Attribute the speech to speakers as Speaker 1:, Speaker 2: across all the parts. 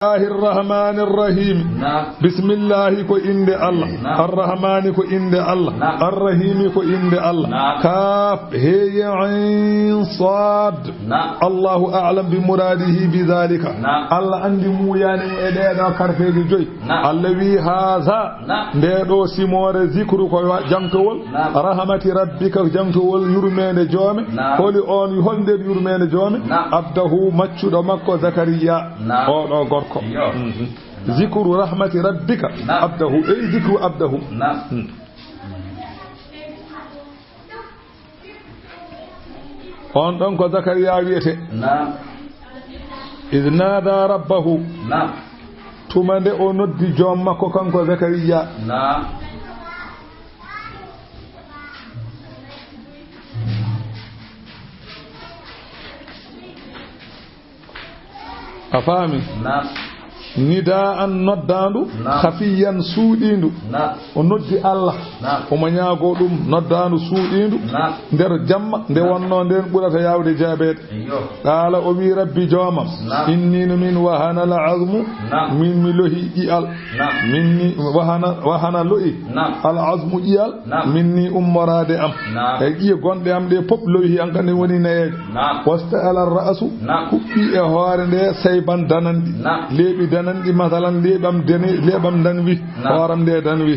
Speaker 1: الرحمن الرحيم بسم الله كو إند الله الرحمن كو إند الله الرحيم كو إند الله كاف هي عين صاد الله أعلم بمراده بذلك الله عندي مو يعني إدانا كرفي جوي الذي هذا ندو سيمور ذكر كو جانكول رحمة ربك جانكول يرمين جومي قولي أون يهند يرمين جومي عبده مچود مكو زكريا أو غور ذكر رحمة ربك عبده أي ذكر عبده on ɗon ko Zakariya wiyete إذ نادى ربه tumande o noddi joom makko kanko Zakariya a faami nidaan noddandu khafiyan suudindu o noddi Allah o mañaago dum noddandu suudindu der jamma nde wonno den burata yawde jabede qala o wi rabbi joomam inni min wahana al-azmu min milohi ial minni wahana lo'i al-azmu ial minni ummarade am e giye gonde am de pop lohi an kan woni nayeje wasta ala ra'su kubbi e hoore nde sayban danandi lebi danandi masalan lebam danwi horam de danwi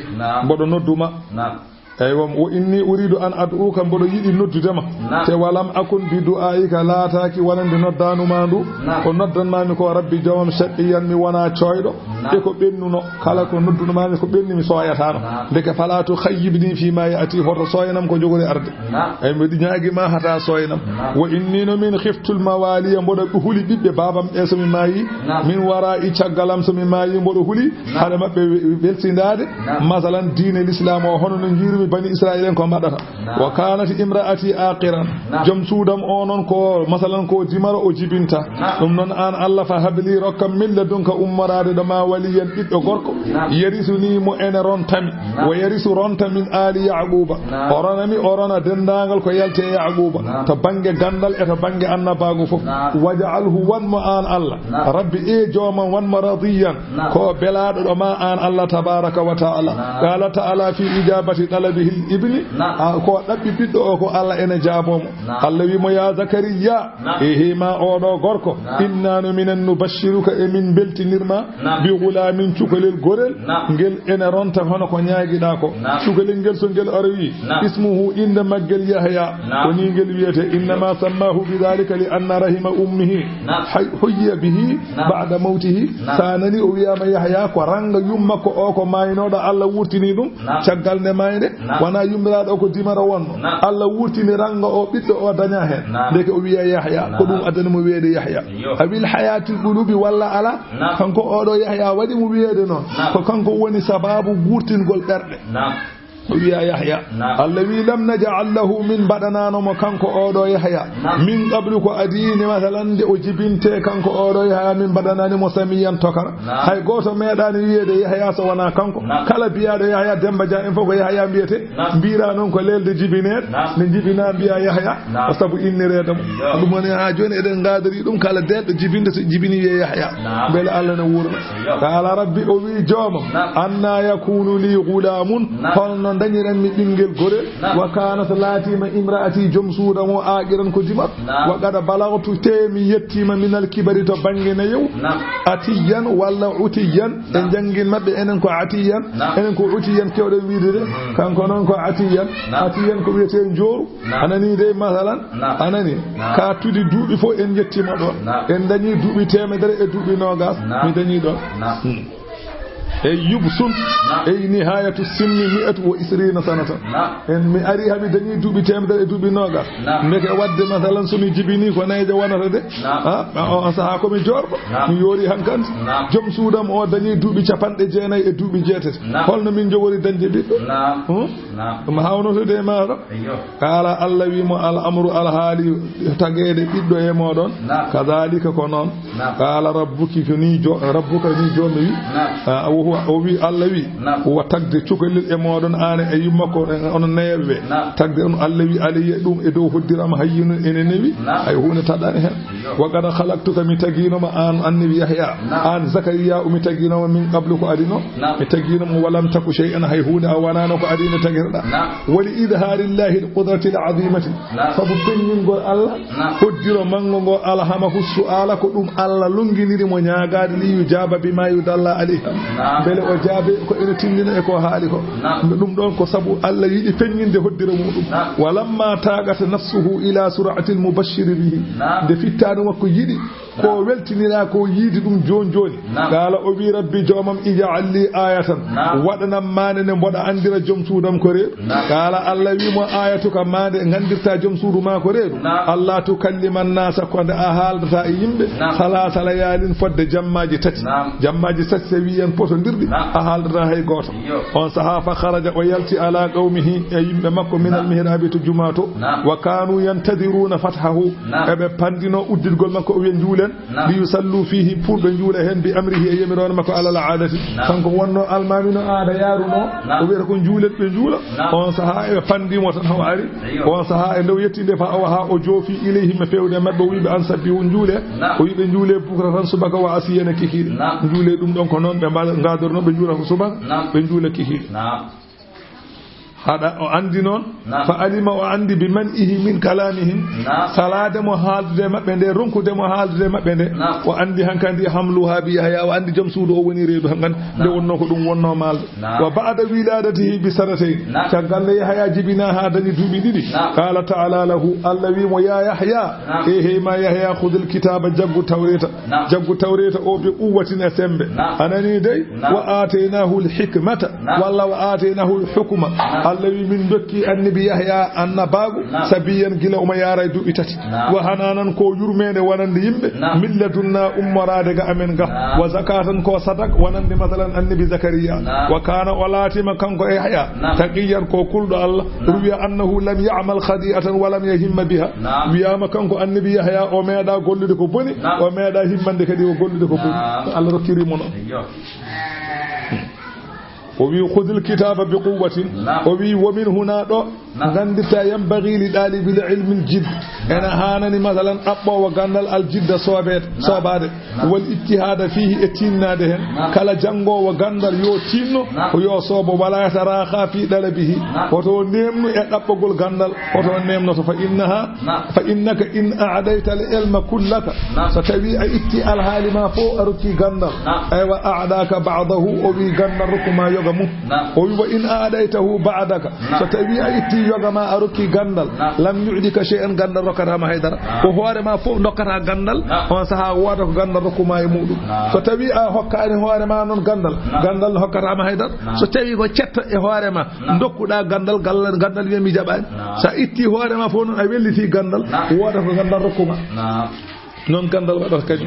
Speaker 1: bodo nodduma aywam o inni uridu an ad'uka bodo yidi noddudema te walam akun bi du'aika laataaki walande noddanu mandu ko noddan mami ko rabbi jawam shaqiyan mi wana coydo e ko bennuno kala ko nodduno mami ko benni mi soyatano deke falatu khayyibni fi ma yati hoto soyanam ko jogori arde ay medi nyaagi ma hata soyanam wa inni no min khiftul mawaliya bodo huli bibbe babam e so mi mayi min wara i ciagalam so mi mayi bodo huli hada mabbe welsindade masalan diine l'islam o hono no jiru bani israilen ko madata wa kanat imraati aqiran jom sudam onon ko masalan ko dimaro o jibinta dum non an Allah fa habli rokkam min ladunka ummarade dama waliyan biddo gorko yarisuni mo ene rontami wa yarisu ronta min ali yaquba orana dendangal ko yalte yaquba to bange gandal e to bange annabago fof waj'alhu wan ma an Allah rabbi e joma wan maradiyan ko belado do ma an Allah tabaraka wa ta'ala qala ta'ala fi ijabati bihil ibni ko dabbi biddo o ko Allah ene jaabomo Allah wi mo ya Zakariya ehe ma odo gorko innanu minan nubashiruka e min beltinirma bi gulamin cukalel gorel ngel ene ronta hono ko nyaagida ko cukalel ngel so ngel arwi ismuhu inda maggel Yahya woni ngel wiyete inna ma sammahu bidhalika li anna rahima ummihi huyya bihi ba'da mawtihi sanani o wiyama Yahya ko ranga yumma ko o ko maynodo Allah wurtini dum caggal ne mayde wana yummiraado ko dimara wonno Allah wurtini ranga o biddo o daña hen deke o wiya Yahya ko dum adana mo wiede Yahya abil hayatil qulubi walla ala kanko odo Yahya wadi mo wiede non ko kanko woni sababu wurtingol berde wiya Yahya allazi lam naj'al lahu min badanano mo kanko odo Yahya min qablu ko adini masalan de o jibinte kanko odo Yahya min badanani mo samiyan tokara hay goto medani wiede Yahya so wana kanko kala biyaade Yahya demba ja en foko Yahya biyete bira non ko lelde jibinet ne jibina biya Yahya sabu inniredam dum woni ha joni eden gadari dum kala deddo jibinde so jibini wiye Yahya bel Allah ne wurna qala rabbi o wi jooma anna yakunu li gulamun dañiran mi bingel gore wa kanat latima imraati jumsuda mo aagiran ko dimat wa qad balagtu temi yettima min al kibari to bangene yew atiyan walla utiyan en jangin mabbe enen ko atiyan enen ko utiyan kewde wiide kanko non ko atiyan ko wiete joru anani de masalan anani ka tudi duubi fo en yettima do en dañi duubi temedere e duubi nogas mi dañi do e yubsun e nihayatu sinni 120 sanata en mi ari habi dañi duubi temedere e duubi noga meke wadde masalan sumi jibini ko nayde wonata de on saha ko mi jordo mi yori hankant jom suudam o dañi duubi capande jeenay e duubi jeetete holno min jogori dañde biddo ma hawnoto de maaro kala Allah wi mo al amru al hali tagede biddo e modon kadhalika ko non kala rabbuki ni rabbuka ni jomi wi o wi Allah wi o tagde cukalel e modon ane e yumma ko on neebe tagde on Allah wi aliye dum e dow hoddiram hayyinu ene newi ay hunde tadani hen wa qad khalaqtuka mi taginoma an annabi Yahya an Zakariya mi taginoma min qablu ko adino mi taginoma walam taku shay'an hayhuna aw wanana ko adina tagirda wali idharillahi alqudrati alazimati sabu penningol Allah hoddiro mango go alhama su'ala ko dum Allah lunginiri mo nyaagaade li yujaba bima yudalla alayhi bele o jaabe ko ene tindina e ko haali ko dum don ko sabu Allah yidi penninde hoddiro mudum walamma tagata nafsuhu ila sur'ati almubashshir bihi de fittano makko yidi ko weltinira ko yidi dum joni qala o bi rabbi jomam ij'al li ayatan wadana manene boda andira jom suudam ko reedu qala Allah wi mo ayatuka mande gandirta jom suudu ma ko reedu Allah tukalliman nasa ko da haldata yimbe salasa layalin fodde jammaji tati jammaji tati wiyan poto dirdi a haldata hay goto on sahafa kharaja o yalti ala qaumihi e yimbe makko min al mihrabi to jumato wa kanu yantadiruna fathahu ebe pandino uddirgol makko o wen juulen li yusallu fihi pour be juule hen bi amrihi e yemiron makko ala al aadati kanko wonno almamino aada yaruno o wiata ko juulet be juula on saha e pandimo tan haw ari on saha e ndew yettinde fa o ha o jofi ilayhi ma fewde mabbe wiibe an sabbi won juule o yibe juule bukra tan subaka wa asiyana kikiri juule dum don ko non be mbal ngadorno be juula ko subaka be juule kikiri hada o andi non fa alima o andi bi man ihi min kalamihim salade mo haalde mabbe de ronkude mo haalde mabbe de o andi hankandi hamluha bi haya o andi jom suudu o woni reedu hangan de wonno ko dum wonno malde wa ba'da wiladatihi bi sanatayn tagal yahya jibina ha dani dubi didi qala ta'ala lahu allawi mo ya yahya he ma yahya khudul kitaba jaggu tawreta o bi quwwatin sembe anani dai wa atainahu al hikmata walla wa atainahu al hukma allawi min dokki annabi Yahya annabagu sabiyan gila uma yaray dubi tati wa hananan ko yurmede wonande yimbe milladunna ummara daga amen ga wa zakatan ko sadak wonande masalan annabi Zakariya wa kana walatima kanko e Yahya taqiyan ko kuldo Allah ruwiya annahu lam ya'mal khadi'atan wa lam yahimma biha wiyama kanko annabi Yahya o meeda gollude ko boni o meeda himmande kadi o gollude ko boni Allah rokkiri mo non وبي خذ الكتاب بقوة وبي ومن هنا دو غندتا ينبغي لطالب العلم الجد انا هانني مثلا ابو وغندل الجد صوبade والاجتهاد فيه اتينا ده كلا جانغو وغندل يو تينو يو صوبو ولا تراخا في دلبه وتو نيمنو e dabbogol gandal oto nemno to fa innaka in a'dayta al-ilma kullaka satawi itti al-halima fo aruki gandal ay wa a'daka ba'dahu o wi gandal rukuma yogamu o wi wa in a'daytahu ba'daka satawi itti yogama aruki gandal lam yu'dika shay'an gandal rokata ma haydara ko hoore ma fo dokata gandal on saha wada ko gandal rokuma e mudum so tawi a hokkani hoore ma non gandal hokkata ma haydara so tawi ko cetta e hoore ma dokkuda gandal gandal wi mi jabani sa itti hoore ma fo non a welliti gandal wada ko gandal rokuma non gandal wada kadi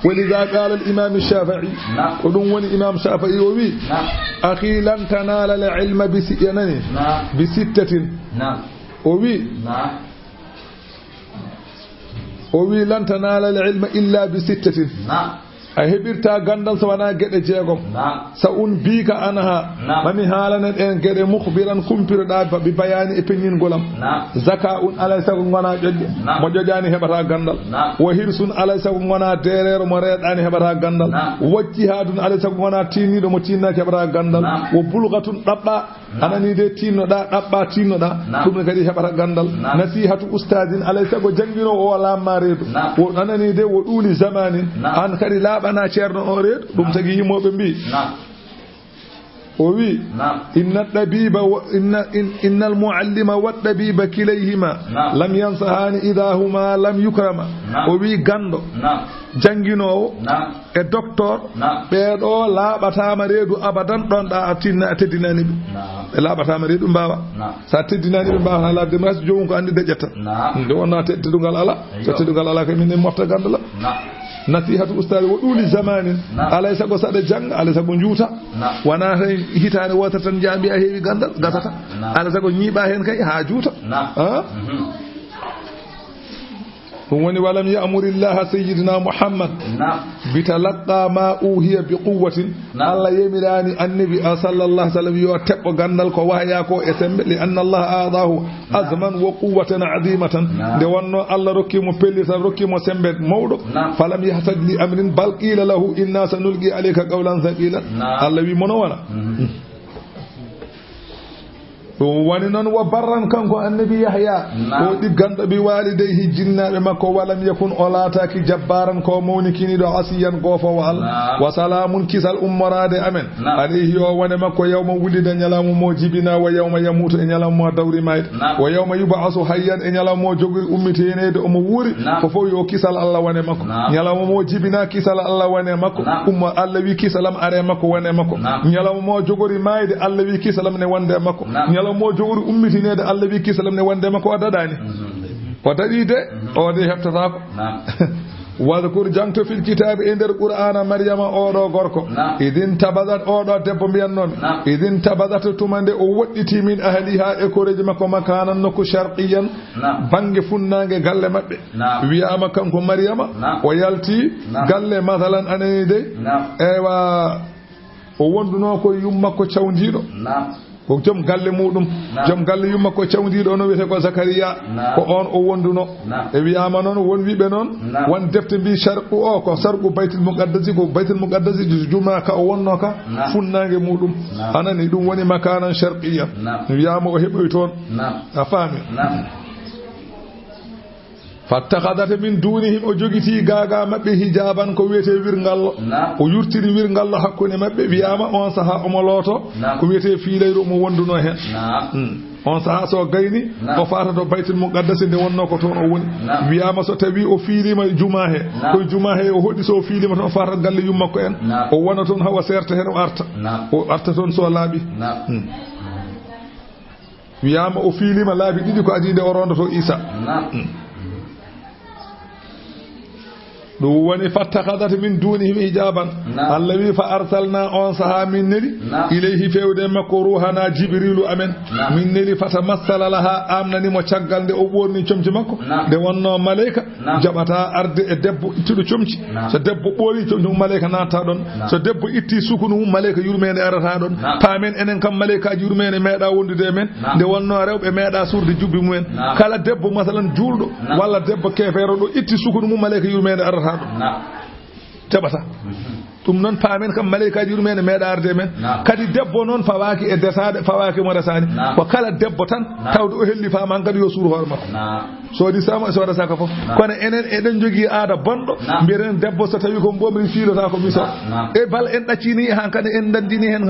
Speaker 1: ولذا قال الإمام الشافعي ودون إمام الشافعي وبي أخي لن تنال العلم بستة وبي لن تنال العلم إلا بستة a hebirta gandal so wana gede jeegom sa un bika anha mami halanen en gede mukhbiran kumpirda bi bayani e penningolam zakaun alaysa ko ngona jodde mo jojani hebata gandal wa hirsun alaysa ko ngona derero mo redani hebata gandal wajjihadun alaysa ko ngona tinido mo tinna hebata gandal wa bulghatun dabba anani de tinnoda dabba tinnoda dum kadi hebata gandal nasihatu ustadin alaysa ko jangiro o wala maredo wo anani de wo duli zamanin an kadi bana ceerno o reedo dum tagi yimobe mbi o wi inna tabiba inna al muallima wat tabiba kilayhima lam yansahani idahuma lam yukrama o wi gando janginowo e docteur beedo laabatama reedu abadan don da atinna teddinani be laabatama reedu mbawa sa teddinani be mbawa laabde mas jowum ko andi dejata de wonna teddungal ala so teddungal ala kam min motta gandala nasihatu ustadi wo duli zamanin alaysa ko sada jang alaysa ko njuuta wana tay hitane wota tan jambi a heewi gandal gatata alaysa ko nyiba hen kay ha juuta woni walam ya'murillaha sayyidina Muhammad bitalaqqa ma uhiya biquwwatin Allah yemirani annabi sallallahu alaihi wasallam yo tebbo gandal ko wahya ko e sembe li anna Allah aadahu azman wa quwwatan azimatan de wonno Allah rokki mo pellita rokki mo sembe mawdo falam yahtaj li amrin bal qila lahu inna sanulqi alayka qawlan thaqila Allah wi mono wala wani noon wa barran kanko annabi Yahya o ɗigganɗo bi walidayhi jinnaɓe makko walam yakun o laataki jabbaran ko mawnikiniɗo asiyan goofowo Allah wa salamun kisal ummorade amen alayhi o wone makko yawma wulida ñalawma mo jibina wa yawma yamutu e ñalawma mo dawri mayde wa yawma yub'asu hayyan e ñalawma mo jogori ummitenede omo wuuri ko fof yo kisal Allah wone makko ñalawma mo jibina kisal Allah wone makko umma Allah wi kisalam are makko wone makko ñalawma mo jogori mayde Allah wi kisalam ne wonde makko mo jogori ummitinede Allah wi kisalam ne wonde makko o daɗani o daɗi de o de heɓtatako wadkur jangto fil kitabe e nder qur'ana maryama oɗo gorko idin tabadat oɗo debbo mbiyannomi idin tabadat tumande o woɗɗiti min ahliha e koreji makko makanan nokku sharqiyan bange funnange galle mabɓe wiyama kanko maryama o yalti galle masalan anani de ewa o wonduno ko yummakko cawdiɗo ko jom galle muɗum jom galle yumma ko cawdiɗo no wiyete ko Zakariya ko on o wonduno e wiyama noon won wiɓe noon won defte mbi sharqu o ko sarqu baytul muqaddasi ko baytul muqaddasi juma ka o wonno ka funnange muɗum anani ɗum woni makanan sharqiya wiyama o heɓoy toon a faami fattakhadata min dunihim o jogiti gaga mabbe hijaban ko wiyete wirngallo o yurtiri wirngallo hakkunde mabbe wiyama on saha omo loto ko wiyete fiilayro mo wonduno hen on saha so gayni o fata do baytul muqaddas nde wonno ko toon o woni wiyama so tawi o fiilima juma he ko juma he o hoddi so fiilima toon fata galle yumma ko en o wona toon hawa serta hen o arta toon so laabi wiyama o fiilima laabi ɗiɗi ko adide o rondoto Isa ɗum woni fattakhadata min dunihim hijaban Allah wi fa arsalna on saha min neli ilayhi fewde makko ruhana jibrilu amen min neli fata massala laha amnani mo caggal nde o ɓorni comci makko nde wonno malayka jaɓata arde e debbo ittuɗo comci so debbo ɓoori comci mum malayka natta ɗon so debbo itti sukunu mum malayka yurmede arata ɗon paamen enen kam malaykaji yurmede meeɗa wondude men nde wonno rewɓe meeɗa surde jubbi mumen kala debbo masalan julɗo walla debbo kefeero ɗo itti sukunu mum malayka yurmede arata jaɓata ɗum noon paamen kam malaykaji yurmede meeɗa arde men kadi debbo noon fawaki e desade fawaki mo resani ko kala debbo tan tawde o helli fama kadi yo suur hoore makko soodi sama so waɗa saka foof kono enen eɗen jogui aada bonɗo mbiɗen debbo so tawi ko mbomri fiilota ko miso e bal en ɗaccini han kadi en dandini hen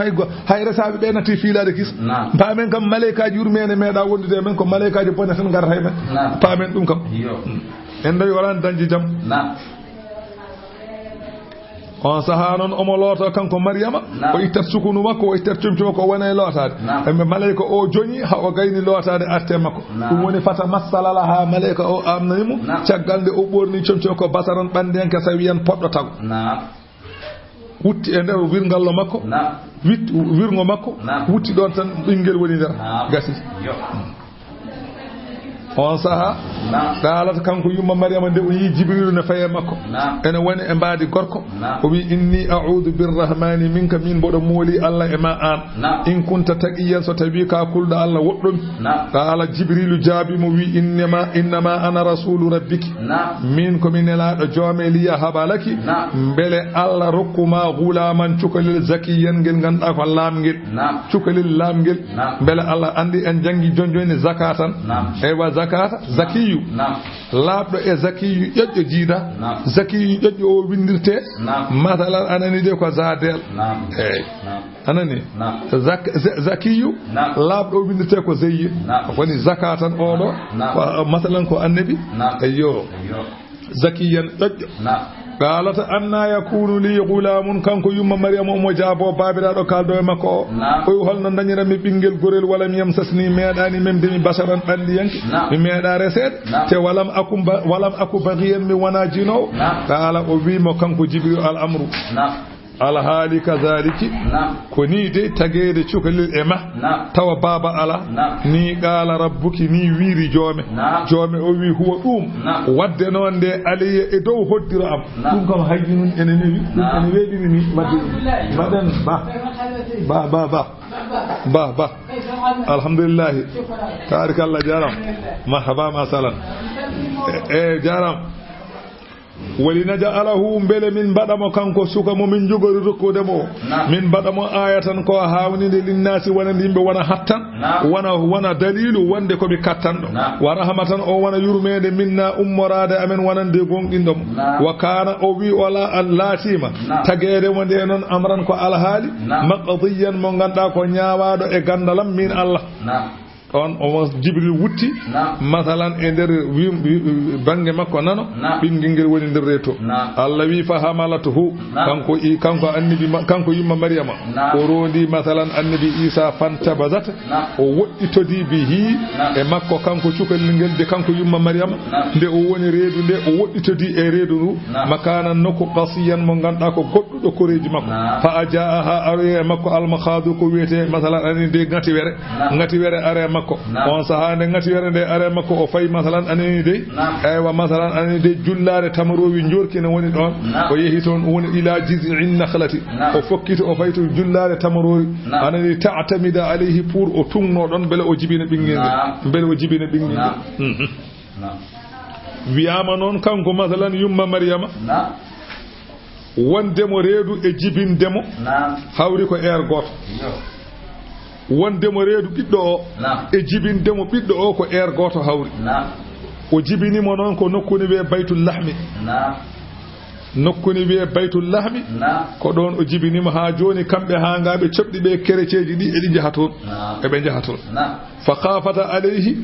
Speaker 1: hay resaɓe ɓe natti fiilade kis paamen kam malaykaji yurmede meeɗa wondude men ko malaykaji bone tan garata men paamen ɗum kam en dawi warani dañde jaam on saha noon omo looto kanko Maryama o ittat sukunu makko o ittat comci makko o wona e lootade embe malayka o joñi ha o gayni lootade arte makko ɗum woni fata massalala ha malayka o amnanimo caggal nde o ɓorni comci makko basaran ɓandiyanke sa wiyan poɗɗo tago wutti e nder wirngallo makko wirgo makko wutti ɗon tan ɓinguel woni nder gasi on saha daalata kanko yumma Maryama nde o yi Jibrilu ne faye makko ene woni e mbaadi gorko o wi inni a'udhu birrahmani minka min boɗo mooli Allah e ma an in kunta taqiyan so tawi ka kulɗo Allah woɗɗomi taala Jibrilu jaabi mo wi innama ana rasulu rabbiki min komi nelaɗo joome liya habalaki beele Allah rokkuma gulaman cukalel zakiyan ngel ganduɗa ko laamngel cukalel laamngel beele Allah andi en jangi joni zakatan ewa zakata zakiyu laabɗo e zakiyu ƴoƴƴo jiida zakiyu ƴoƴƴo o windirte masalan anani de ko zadel eyyi anani zakiyu laabɗo o windirte ko zeyyi woni zakatan oɗo masalan ko annabi eyyo zakiyan ƴoƴƴo qalata anna yakunu li gulamun kanko yumma Maryama omo jaabo babiraɗo kaldo e makko o holno dañirami ɓinguel gorel wala mi yamsasni meeɗani memdemi basaran ɓandiyanke mi meeɗa resede te walam aku bagiyen mi wona jinowo qala o wimo kanko Jibril al amru alhaali kadhaliki ko ni de tagede cukalel e ma tawa baba ala ni qala rabbuki ni wiiri joome o wi huwa ɗum wadde noon nde aliye e dow hoddira am ɗum kam hayji nun ene newi ene weeɗiri ni wadde mbaɗen ba alhamdulillah tarikallah jaram marhaba masalan jaram walinaja'alahu mbele min baɗamo kanko suka mo min jogori rokkudemo min baɗamo ayatan ko hawnide linnasi wona yimɓe wona hattan wona dalilu wonde koɓe kattanɗo wa rahmatan o wona yurmede minna ummorade amen wonande gonɗinɗomo wa kana o wi ola latima tagede mo nde noon amran ko alhaali maqdiyan mo ganduɗa ko ñawaɗo e gandalam min Allah on o Jibril wutti masalan e nder bange makko nano ɓinguel ngel woni nder reto Allah wi fa hamalatuhu kanko annabi kanko yumma Maryama o rondi masalan annabi Isa fantabazat o woɗɗitodi bihi e makko kanko cukalel ngel de kanko yumma Maryama nde o woni reedu nde o woɗɗitodi e reedu ndu makanan nokku qasiyan mo ganduɗa ko goɗɗuɗo koreji makko fa ajaaha aroye e makko almakhadu ko wiyete masalan ani de ngati were are makko on sahande ngati were nde are makko o fayi masalan aneni de aywa masalan aneni de jullare tamarowi jorki ne woni ɗon o yehi toon woni ila jiz'in nakhlati o fokkito o fayi to jullare tamarowi aneni ta'tamida alayhi pour o tungno ɗon bele o jibina ɓinguel wiyama noon kanko masalan yumma Maryama wondemo reedu e jibindemo hawri ko goto wondemo reedu ɓiɗɗo o e jibindemo ɓiɗɗo o ko goto hawri o jibinimo noon ko nokkuni wiye baytul lahmi ko ɗon o jibinimo ha joni kamɓe ha ngaɓe coɓɗi ɓe kerecieji ɗi eɗi jaha toon eɓe jaha toon fa khafata alayhi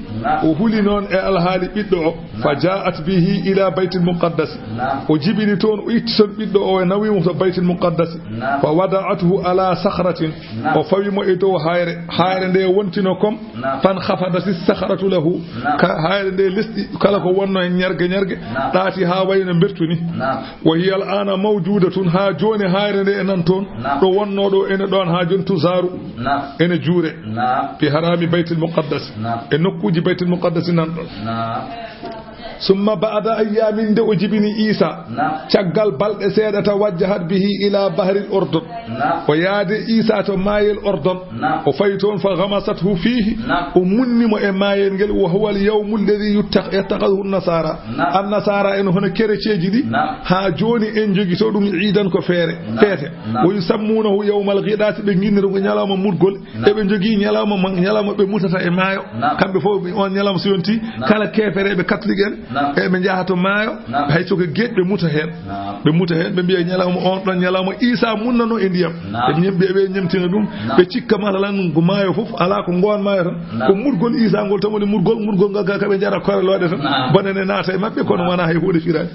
Speaker 1: o huli noon e alhaali ɓiɗɗo o fa ja'at bihi ila baytil muqaddas o jibini toon o itti toon ɓiɗɗo o e nawimo to baytil muqaddas fa wada'atuhu ala sakhratin o fawimo e dow hayre nde wontino kom fan khafadati sakhratu lahu hayre nde lesɗi kala ko wonno e ñargue ɗaati ha wayno bertuni wa hiya al'ana mawjudatun ha joni hayre nde e nan toon ɗo wonno ɗo ene ɗon ha joni tuzaru ene juure fi harami baytil muqaddas e nokkuji baytul muqaddas nan ɗon summa ba'da ayyamin de o jibini Isa caggal balɗe seeɗa ta wajjahat bihi ila bahril urdun o yaade Isa to maayel urdun o fayi toon fa ghamasathu fihi o munnimo e maayel ngel wa huwa al yawmu alladhi yattakhadhu an-nasara en hono kerecieji ɗi ha joni en jogito ɗum iidan ko feete o yusammunahu yawmal ghidati ɓe ginniru ko ñalawma murgol eɓe jogii ñalawma ɓe mutata e maayo kamɓe fof on ñalawma so yonti kala kefereɓe catholique en ɓe jaha to maayo hay soko geɗ ɓe muta hen ɓe mbiya ñalawma on ɗon ñalawma Isa munnano e ndiyam ɓe ñemtina ɗum ɓe cikka masalan ko maayo fof ala ko gon maayo tan ko murgol Isa ngol tan woni murgol ngal kaɓe jara koreloɗe tan bonene naata e mabɓe kono wona hay huuɗe firani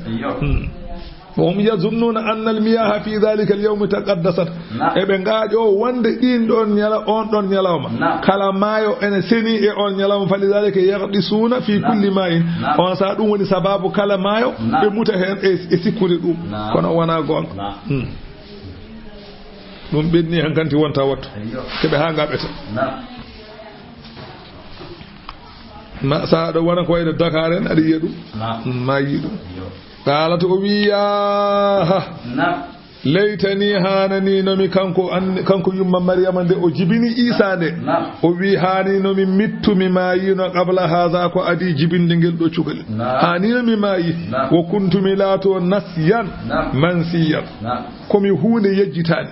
Speaker 1: وهم يظنون أن المياه في ذلك اليوم تقدست ebe ngaajo wonde din don nyala on don nyalawma kala mayo ene seni e on nyalawma fali zalika yaqdisuna fi kulli ma'in on sa dum woni sababu kala mayo be muta hen e sikkude dum kono wana gon dum benni hankanti wonta watto kebe ha ngabeta ma sa do wana ko e Dakar en adi yedu ma yidu قالت أبيها ليتني هانني نمي كانكو يوم مريم دي أجيبني إيسا دي أبي هاني نمي ميتو ممايين قبل هذا كو أدي جيبين دنجل دو چوكل هاني نمي ماي وكنت ملاتو نسيا منسيا كومي هوني يجيتان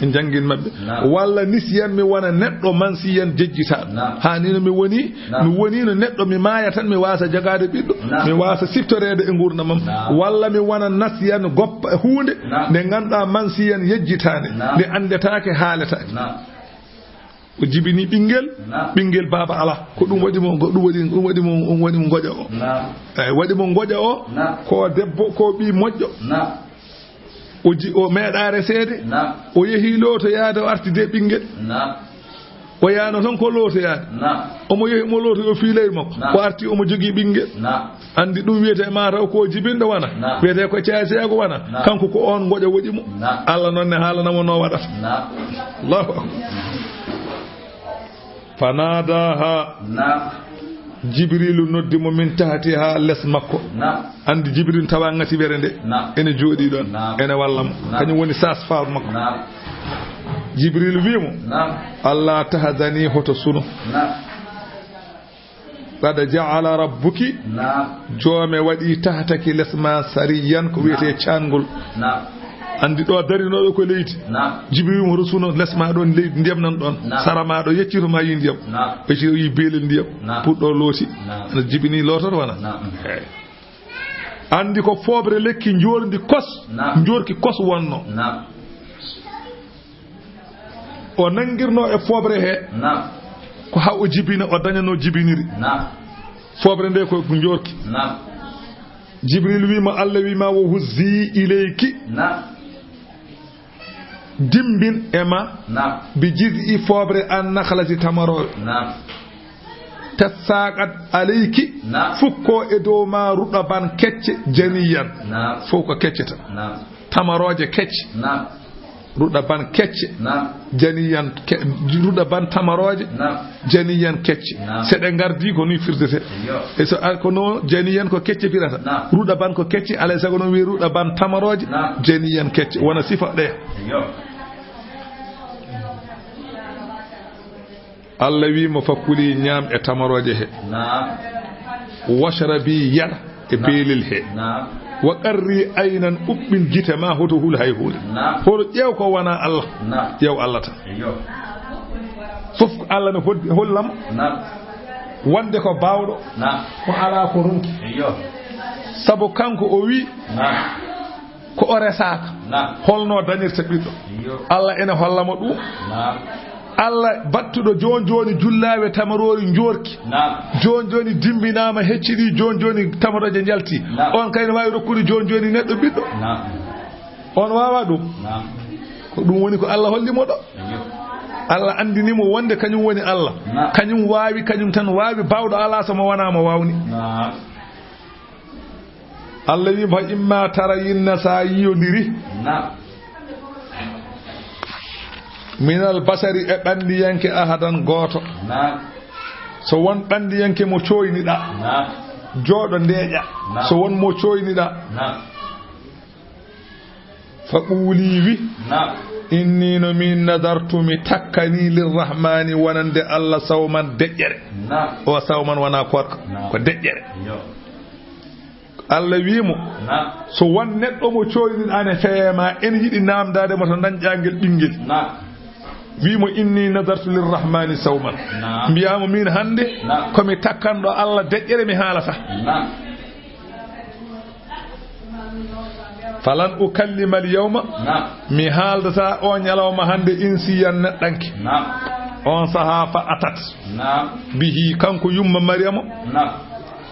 Speaker 1: إن جنجين مبي ولا نسيا مي وانا نتو منسيا جيجيتان هاني نمي وني نتو ممايا مي واسا جغادي بيدو مي واسا سيبتوري دي انغور نمم ولا مي وانا نسيا غوب هوني نغان mansiyan yejjitaane ne andetaake haaletaake o jibini ɓingel baba ala ko ɗum waɗi mo ngoƴa o waɗi mo ngoƴa o ko debbo ko ɓi moƴƴo o meeɗa reseede o yehi lo to yaade o artide ɓingel o yaano tan ko lootoyaade omo yehi omo looto yo fiileyde makko o arti omo jogii ɓinngel anndi ɗum wiyete ma taw ko jibinɗo wana wiyete ko caaseego wana kanko ko on ngoƴa woɗi mo Allah noon ne haalanamo no waɗata allahu akbar fanadaha jibrilu noddi mo min tahti ha les makko andi jibril tawa ngati were nde ene joodi don ene wallamo kanyum woni sas faar makko jibril wimo Allah tahadani hoto sunu qad ja'ala rabbuki joome wadi tahtaki lesma sariyan ko wiete ciangol andi do darinodo ko leydi jibril mo rusuno lesma don leydi ndiyam nan don sarama do yeccito ma yi ndiyam be ci yi beele ndiyam puddo looti na jibini lotor wana andi ko fobre lekki njorndi kos njorki kos wonno o nangirno e fobre he ko ha o jibina o dañano jibiniri fobre nde ko njorki jibril wi ma Allah wi ma wo huzzi ilayki dimbin ema bi jiz'i fobre an nakhlati tamaro tasaqat alayki fukko e dow ma ruda ban kecce janiyan foko kecceta tamaroje kecce ruda ban kecce janiyan ruda ban tamaroje janiyan kecce sede gardi ko ni firdete e so ko no janiyan ko kecce firata ruda ban ko kecce alay sago no wi ruda ban tamaroje janiyan kecce wona sifa de Allah wi mo fakuli nyam e tamaroje he washrabi yar e belil he wa qarri aynan ubbin gite ma hoto hul hay hul hoto jew ko wana Allah jew Allah ta fof Allah no hollam wonde ko bawdo ko ala ko runki sabo kanko o wi ko oresaka holno dañirta biddo Allah ene hollamo dum Allah battudo joni jullawe tamarori njorki joni dimbinama heccidi joni tamaroje jalti on kayno wawi rokkude joni neddo biddo on wawa dum ko dum woni ko Allah hollimo do Allah andinimo wonde kanyum woni Allah kanyum wawi kanyum tan wawi bawdo ala sama wana mo wawni Allah wi fa imma tarayinna sa yiyondiri minal basari e bandiyanke ahadan goto so won bandiyanke mo coynida jodo ndeja so won mo coynida fa quli wi inni no min nadartu mi takkani lirrahmani wanande Allah sawman dejjere o sawman wana korko ko dejjere Allah wiimo so won neddo mo coynida ane feema en yidi namdade mo to dañjangel bingel wimo inni nadartu lirrahmani sawman mbiyamo min hande komi takkando Allah dejjere mi haalata falan ukallima alyawma mi haaldata o nyalawma hande insiyan neddanki on sahafa atat bihi kanko yumma maryamo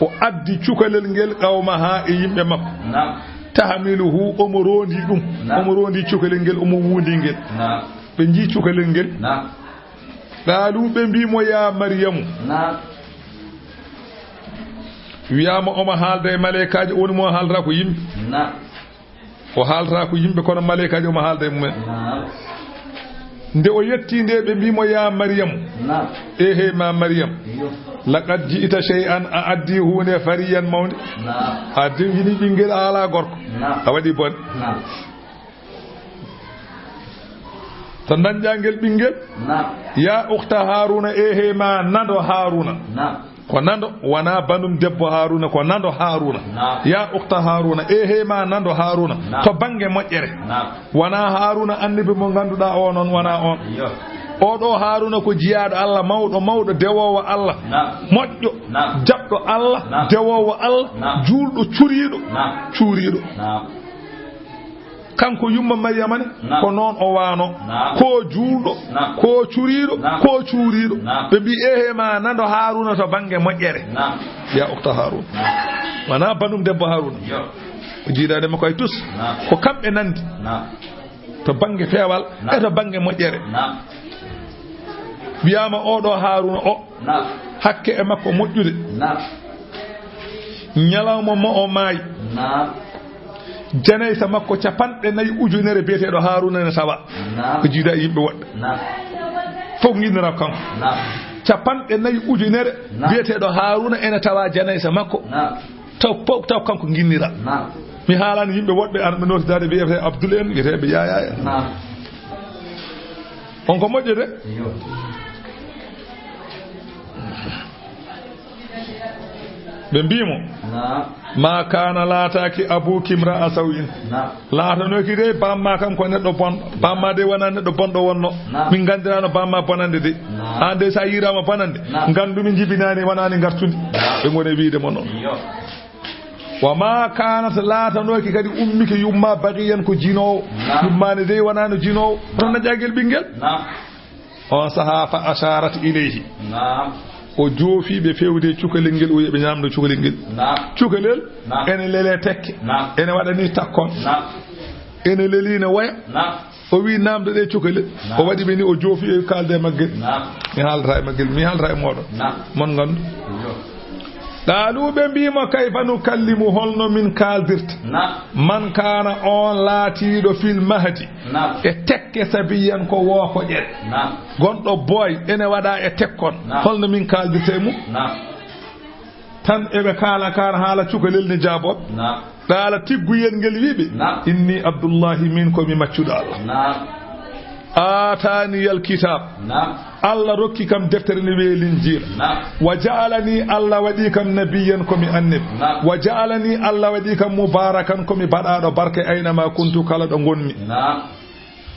Speaker 1: o addi cukalel ngel qawma ha e yimbe makko tahmiluhu omo rondi cukalel ngel omo wundi ngel be ji cukalel ngel dalu be mbimo ya maryamu wiyama omo haalda e malaikaaji woni mo haaldra ko yimbe o haaldra ko yimbe kono malaikaaji omo haalda e mumen nde o yetti nde be mbimo ya maryamu ehe ma maryam laqad ji'ta shay'an a addi hunde fariyan mawde addi yini bingel ala gorko a wadi bon tan dan jangel bingel ya ukhta haruna ehe ma nando haruna ko nando wana banum debbo haruna ko nando haruna ya ukhta haruna ehe ma nando haruna to bange mojjere wana haruna annabi mo ganduda o non wana on odo haruna ko jiyaado Allah mawdo dewowo Allah modjo jabdo Allah dewowo Allah juldo curiido kanko yumma maryama ne ko non o wano ko juldo ko curiido be bi ehe ma nando haruna to bange mojjere ya ukta haruna wana banum debbo haruna o jiidaade makko ay tus ko kambe nandi to bange feewal e to bange mojjere wiyama oɗo Haruna o hakke e makko moƴƴude ñalawma mo o maayi janaysa makko 4 ujunere biyeteɗo Haruna ne tawa ko jiida yimɓe woɗɓe fof guinnira kanko 4 ujunere biyeteɗo Haruna ene tawa janaysa makko taw kanko guinnira mi haalani yimɓe woɗɓe an ɓe notidade wiyete Abdoul en wiyeteɓe Yaya en on ko moƴƴo de ɓe mbimo ma kana laataki abuki imra'a sawin laatanoki de bamma kam ko neɗɗo bonɗo bamma de wona neɗɗo bonɗo wonno min gandirano bamma bonande de an de sa yirama bonande gandumi jibinani wonani gartude ɓe gone wiide mo noon wa ma kanat laatanoki kadi ummiki yumma bagiyan ko jinowo yummani de wonano jinowo hono najagel ɓinguel on saha fa asharat ilayhi o joofi ɓe fewde cukalel ngel o yeɓe ñamdo cukalel ngel cukalel ene lele tekke ene waɗani takkon ene leline waya o wi namde ɗe cukalel o waɗi ɓe ni o joofi e kalde maggel mi haaldata e maggel mi haaldata e moɗon mon gandu قالوا بما كيف نكلم هلنا من كالدرت من كان on laatiɗo fil mahdi e tekke sabiyan ko woko ƴen gonɗo boy ene waɗa e tekkon holno min kaldirte mum tan eɓe kaala haala cukalel ne jaaboɓe ɗaala tigguyel ngel wiɓe inni abdoullahi min komi maccuɗo Allah ataniyal kitab Allah rokki kam deftere ne wiye linjil wa ja'alani Allah wadi kam nabiyyan komi annab wa ja'alani Allah wadi kam mubarakan komi badado barke ayna ma kuntu kala do gonmi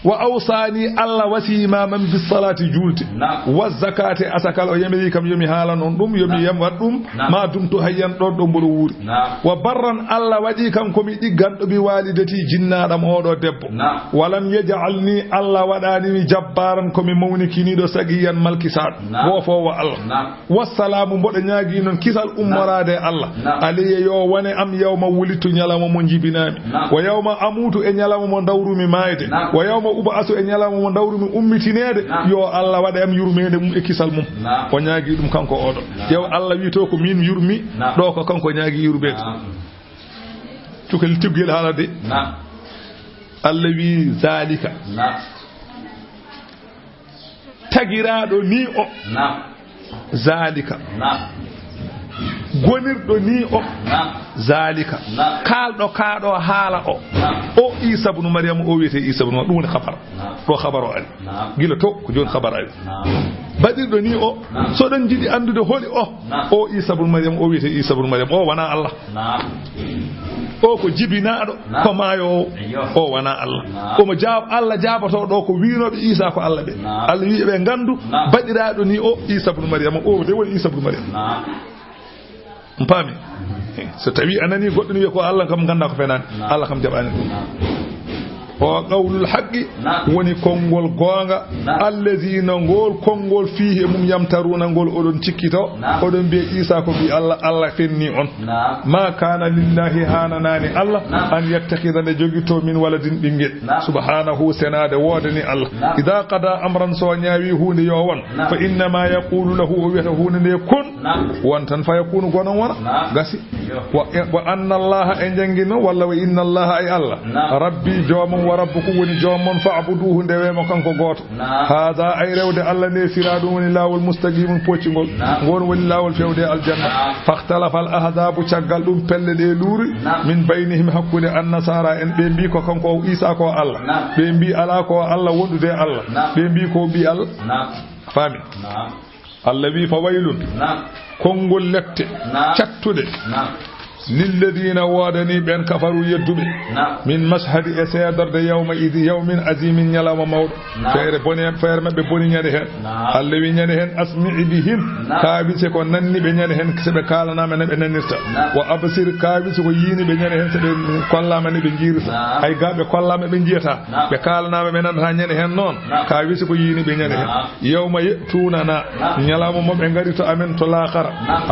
Speaker 1: wa awsani Allah wasima man bis salati julti wa zakati asakal o yemi kam yomi halan on dum yomi yam waddum ma dumtu hayyan do mboro wuri wa barran Allah wadi kam komi diggando bi walidati jinnadam odo debbo walam yaj'alni Allah wadani mi jabbaran komi mawnikini do sagiyan malkisat wo fo wa Allah wassalamu bodo nyaagi non kisal ummorade Allah aliye yo wone am yawma wulitu nyalama mo jibinami wa yawma amutu e nyalama mo dawrumi maayde wa yawma uba aso e nyalama mo dawrumi ummitinede yo Allah wada am yurmede mum e kisal mum o nyaagi dum kanko odo yow Allah wi to ko min yurmi do ko kanko nyaagi yurbede tukal tibgel halade Allah wi zalika tagirado ni o zalika gonirdo ni o zalika kaldo kaado haala o Isa ibn Maryam o wiyete Isa ibn dum ne khabar do khabaro ali gila to ko jon khabar ali badirdo ni o so don jidi andude holi o Isa ibn Maryam o wiyete Isa ibn Maryam o wana Allah o ko jibinaado ko maayo o wana Allah ko mo jaab Allah jaabato do ko wiinobe Isa ko Allah be Allah wi be gandu badiraado ni o Isa ibn Maryam o de woni Isa ibn Maryam mpami so tawi anani goddo ni ko Allah kam ganda ko fenani Allah kam jabani o qawlul haqqi woni kongol gonga allazina ngol kongol fihi mum yamtaruna ngol odon cikkito odon be Isa ko bi Allah fenni on ma kana lillahi hananani Allah an yattakhidha ne jogito min waladin bingel subhanahu sanada wodani Allah idha qada amran so nyaawi hunde yo won fa inna ma yaqulu lahu wa hunde kun wontan fa yakunu gonon wona gasi wa anna Allah en jangino walla wa inna Allah ay Allah rabbi jawam wa rabbukum woni joomon fa'buduhu ndewemo kanko goto hada ay rewde Allah ne siradu woni lawol mustaqimun poccingol gon woni lawol fewde aljanna fakhtalafa al ahzabu caggal dum pelle de luuri min baynihim hakkude annasara en be bi ko kanko Isa ko Allah be bi ala ko Allah wondude Allah be bi ko bi Allah fami Allah wi fawailun kongol lette cattude للذين وادني بأن كفروا يدوبي من مشهد أسيادر يوم عظيم يلام موت فير ما ببوني نيرهن اللي نيرهن أسمع بهم كابيس كون نني بنيرهن كسب كالنا من بنيرتا وأبصر كابيس كويني بنيرهن سب كلا من بنجيرتا أي غاب كلا من بنجيرتا بكالنا من نيرهن نون كابيس كويني بنيرهن يوم يأتوننا يلام مو بنغاريتا أمن تلاخر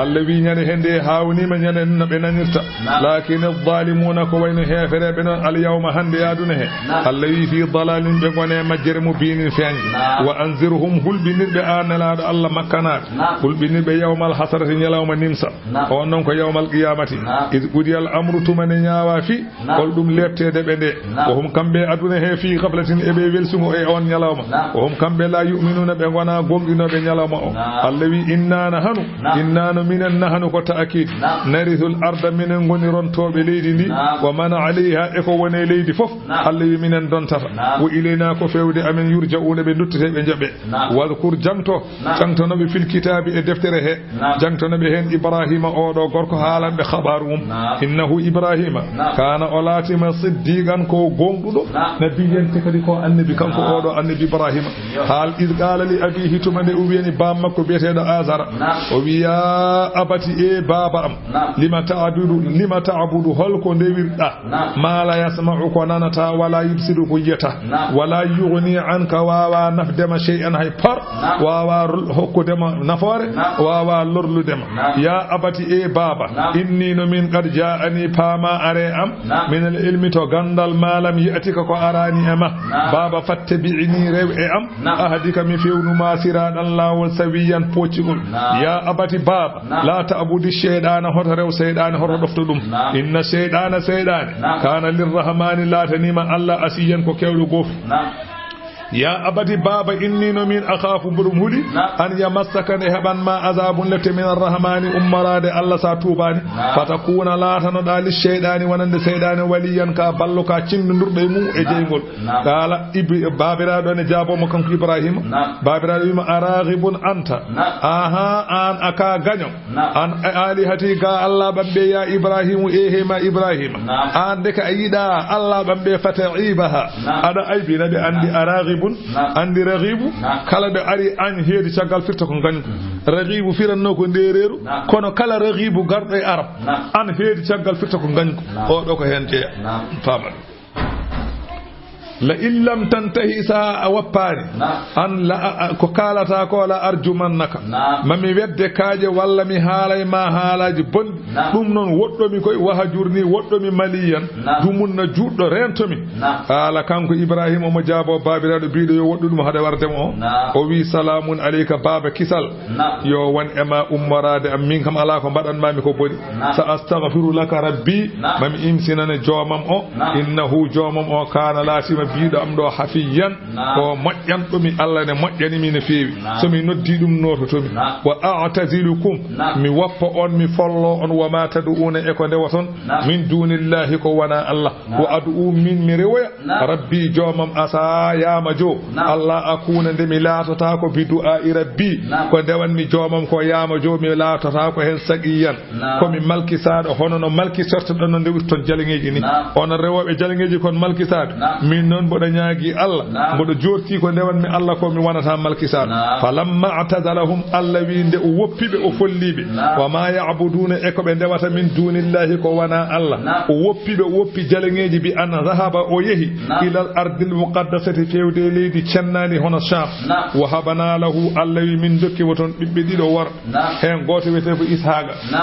Speaker 1: اللي نيرهن دي هاوني من نيرهن jibinirta lakin adh-dhalimuna ko wayno heferebe non al-yawma hande yaduna he allawi fi dalalin be gone majjere mubinin feñi wa anzirhum hulbinirbe analaado Allah makkanaat hulbinirbe yawmal hasrati nyalawma nimsa on non ko yawmal qiyamati iz qudiyal amru tumane nyaawa fi kol dum lettede be de ko hum kambe aduna he fi qablatin ebe welsugo e on nyalawma ko hum kambe la yu'minuna be gona gonginobe nyalawma o allawi innana hanu innana minan nahnu ko ta'kid narithul arda minen gonirontobe leydi ndi wa man alayha e ko woni leydi fof allawi minen dontata wa ilayna ko fewde amen yurja'una be duttete be jabe wadhkur jangto nabi fil kitabi e deftere he jangto nabi hen ibrahima o do gorko haalambe khabarum innahu ibrahima kana olatima siddiqan ko gondudo nabiyen te kadi ko annabi kanko o do annabi ibrahima hal iz qala li abihi tumande o wieni bam makko betedo azara o wiya abati e baba am lima ta'budu holko ndewirda ma la yasma'u ko nanata wala yubsidu ko yeta wala yughni anka wa nafdama shay'an hay par wa hokkudema nafore wa lorludema ya abati e baba inni no min qad ja'ani fama are am min al ilmi to gandal malam yatika ko arani ama baba fattabi'ini rew e am ahadika mi fewnu ma siradan lawol sawiyan poccigol ya abati baba la ta'budu shaytana hoto rew shaytana hoto dofto dum inna shaytana kana lirrahmani la tanima alla asiyan ko kewdo gof ya abati baba inni no min akhafu burmuli an yamassaka haban ma azabun lati min arrahmani ummarade Allah sa tubani fatakuna la tano dali shaytani wanande shaytani waliyan ka balluka cindurde mu e jeygol kala babirado ne jabo mo kanko ibrahim babirado wima araghibun anta aha an aka ganyo an alihati ga Allah bambe ya ibrahim ehe ma ibrahim an de ka ayida Allah bambe fata'ibaha ada aybina de andi araghib andi raghibu kala de ari an heedi caggal firta ko ganko raghibu firanno ko ndereru kono kala raghibu gardo e arab an heedi caggal firta ko ganko o do ko hente fama la illam tantahi sa wappani an la ko kalata ko la arjumannaka mami wedde kaaje walla mi haalay ma haalaji bondi dum non woddomi koy wahajurni woddomi maliyan dumunna juddo rentomi ala kanko ibrahim o mo jabo babirado biido yo woddudum hade wardemo o wi salamun alayka baba kisal yo won ema ummarade am min kam ala ko badan mami ko bodi sa astaghfiru laka rabbi mami imsinane jomam o innahu jomam o kana latima biido am do hafiyan ko mojjan dumi Allah ne mojjani mi ne feewi so mi noddi dum nototomi wa a'tazilukum mi wappa on mi follo on wa ma tad'una e ko dewaton min dunillahi ko wana Allah wa ad'u min mi rewa rabbi jomam asa ya majo Allah akuna de mi latata ko bi du'a rabbi ko dewan mi jomam ko ya majo mi latata ko hen sagiyan ko mi malki saado hono no malki sorto don de witton jalingeji ni on rewobe jalingeji kon malki saado min non bodo nyaagi Allah bodo jorti ko dewan mi Allah ko mi wanata malki saado falamma atazalahum allawi de woppibe o follibe wa ma ya'buduna e ko be dewata min dunillahi ko wana Allah o woppibe woppi jalingeji bi an zahaba o yehi ila al-ardil muqaddasati fewde leydi cennani hono sham wa habana lahu allawi min dokki woton bibbe dido war hen goto wete ko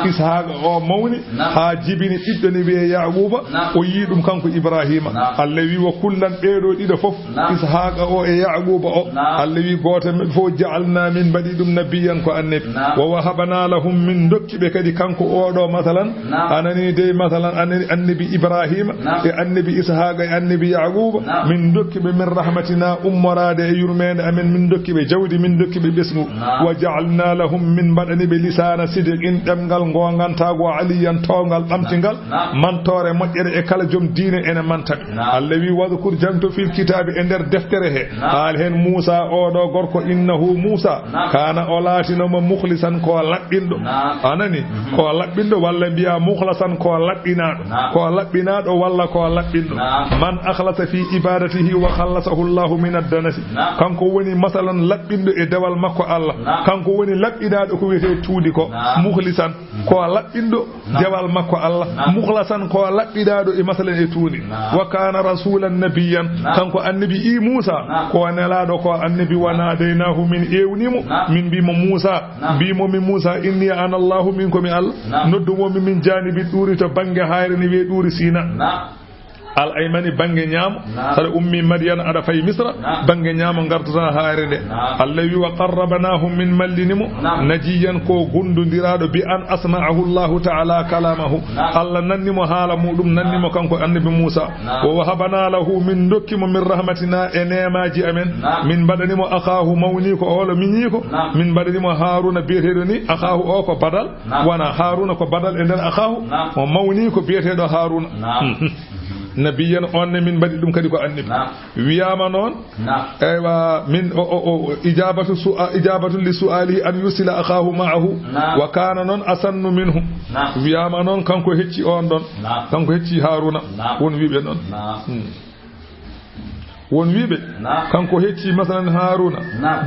Speaker 1: ishaga o mawni ha jibini bibbe ni be yaquba o yidum kanko ibrahima allawi wa kullan beedo dido fof ishaga o e yaquba o allawi goto fo ja'alna min badidum nabiyyan ko annabi wa wahabana lahum min dokki be kadi kanko o do masalan anani de masalan annabi ibrahima e annabi ishaga e annabi yaquba min dokki be min rahmatina ummarade e yurmende amen min dokki be jawdi min dokki be besmu wa ja'alna lahum min badani be lisana sidqin demgal gongantago aliyan tongal bamtingal mantore mojjere e kala jom diine ene mantabe allawi wadhkur janto fil kitabi e der deftere he hal hen musa o do gorko innahu musa kana olatino mo mukhlisan ko labbindo anani ko labbindo walla biya mukhlasan ko labbinado walla ko labbindo man akhlasa fi ibadatihi wa khallasahu Allah min ad-danasi kanko woni masalan labbindo e dewal makko Allah kanko woni labbinado ko wiete tuudi ko mukhlisan ko labbindo dewal makko Allah mukhlasan ko labbinado e masalan e tuudi wa kana rasulan nabiyyan nabiyyan kanko annabi i Musa ko nelaɗo ko annabi wanadaynahu min ewnimo min bimo Musa bimo min Musa inni ana Allahu min komi Allah noddumo min janibi ɗuri to banggue hayre ni wiye ɗuri Sina al aymani banggue ñaamo saɗa ummi Madian aɗa fayi Misra banggue ñaamo gartata haare nde Allah wi wa qarrabanahum min mallinimo najiyan ko gondodiraɗo bi an asma'ahu Allahu ta'ala kalamahu Allah nannimo haala muɗum nannimo kanko annabi Musa wa wahabana lahu min dokkimo min rahmatina e nemaji amen min mbaɗanimo akahu mawni ko olo miñi ko min mbaɗanimo Haruna biyeteɗo ni akahu o ko badal wona Haruna ko badal e nder akahu o mawni ko biyeteɗo Haruna nabiyan onne min mbaɗi ɗum kadi ko annabi wiyama noon eywa min ijabatu li su'ali an yusila akahu ma'ahu wa kana noon asannu minhu wiyama noon kanko hecci on ɗon kanko hecci Haruna won wiɓe noon won wiɓe kanko hecci masalan Haruna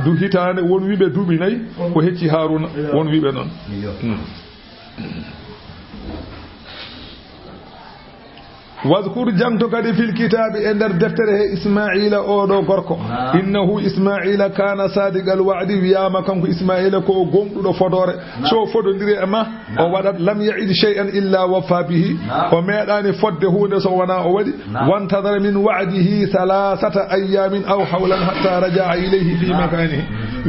Speaker 1: du hitande won wiɓe duuɓi nayyi ko hecci Haruna won wiɓe noon واذكر جانتو كدي في الكتاب اندر دفتره اسماعيل اودو غوركو انه اسماعيل كان صادق الوعد وياما كانكو اسماعيل كو غومدو فودore so fodondiri e ma o wadat lam ya'id shay'an illa wafa bihi o meedani fodde hunde so wana o wadi wantadara min wa'dihi thalathata ayamin aw hawlan hatta raja'a ilayhi fi makanihi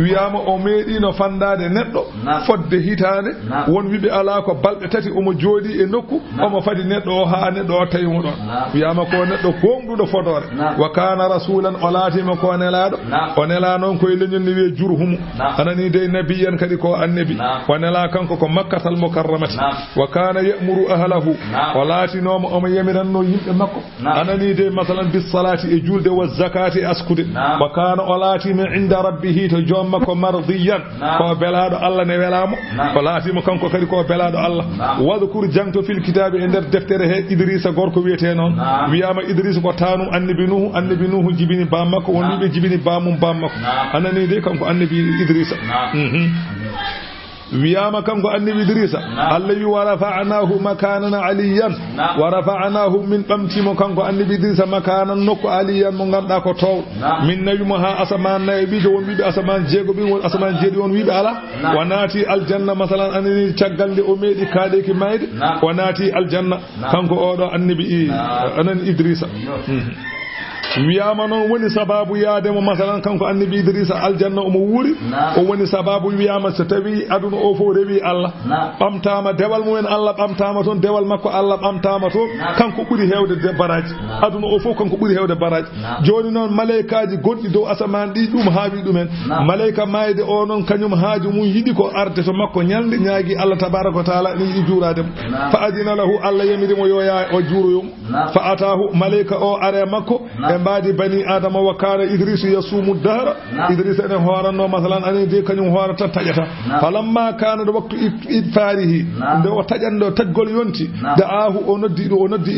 Speaker 1: wiyama o meedino fandade neddo fodde hitande won wibe ala ko balde tati o mo jodi e nokku o mo fadi neddo o ha neddo o tawi wiyama ko neɗɗo gonɗuɗo fodore wa kana rasulan o laatima ko nelaɗo o nela noon koye leñol ni wiye jurhumu anani de nabiyan kadi ko annabi o nela kanko ko makkatal mukarramati wa kana ya'muru ahlahu o laatinoma omo yamiranno yimɓe makko anani de masalan bis salati e julde wa zakati e askude wa kana o laatima inda rabbihi to joom makko mardiyan ko belaɗo Allah ne welamo o laatima kanko kadi ko belaɗo Allah wadhkur jangto fil kitabi e nder deftere he Idrissa gorko wiyete noon wiyama Idrissa ko tanum annabi Nuhu jibini bam makko won wiɓe jibini bamum bam makko anani de kanko annabi Idrissa wiyama kanko annabi Idrissa Allah wi wa rafa'nahu makanan aliyan wa rafa'nahu min ɓamtimo kanko annabi Idrissa makanan nokku aliyan mo ganduɗa ko tow min nawimo ha asaman nayi ɓijo won wiɓe asaman jeego ɓi won asaman jeeɗi won wiɓe ala o naati aljanna masalan anani caggal nde o meeɗi kaadeki mayde o naati aljanna kanko oɗo annabi anani Idrissa wiyama noon woni sababu yaademo masalan kanko annabi Idrissa aljanna omo wuuri o woni sababu wiyama so tawi aduna o fof rewi Allah ɓamtama dewal mumen Allah ɓamtama toon dewal makko Allah ɓamtama toon kanko ɓuuri hewde baraji aduna o fof kanko ɓuuri hewde baraji joni noon malaykaji gonɗi dow asaman ɗi ɗum haawi ɗumen malayka mayde o noon kañum haaju mum yiɗi ko arde to makko ñalde ñaagui Allah tabaraka wa taala ni yiɗi juurademo fa adina lahu Allah yamirimo yo yaa o juuroyum fa atahu malayka o are makko mbadi bani adama wa kana Idrissa yasumu dahra Idrissa ene horanno masalan ani de kanyum horata tajata falamma kana do waktu idfarihi nde o tajando tajgol yonti da ahu o noddi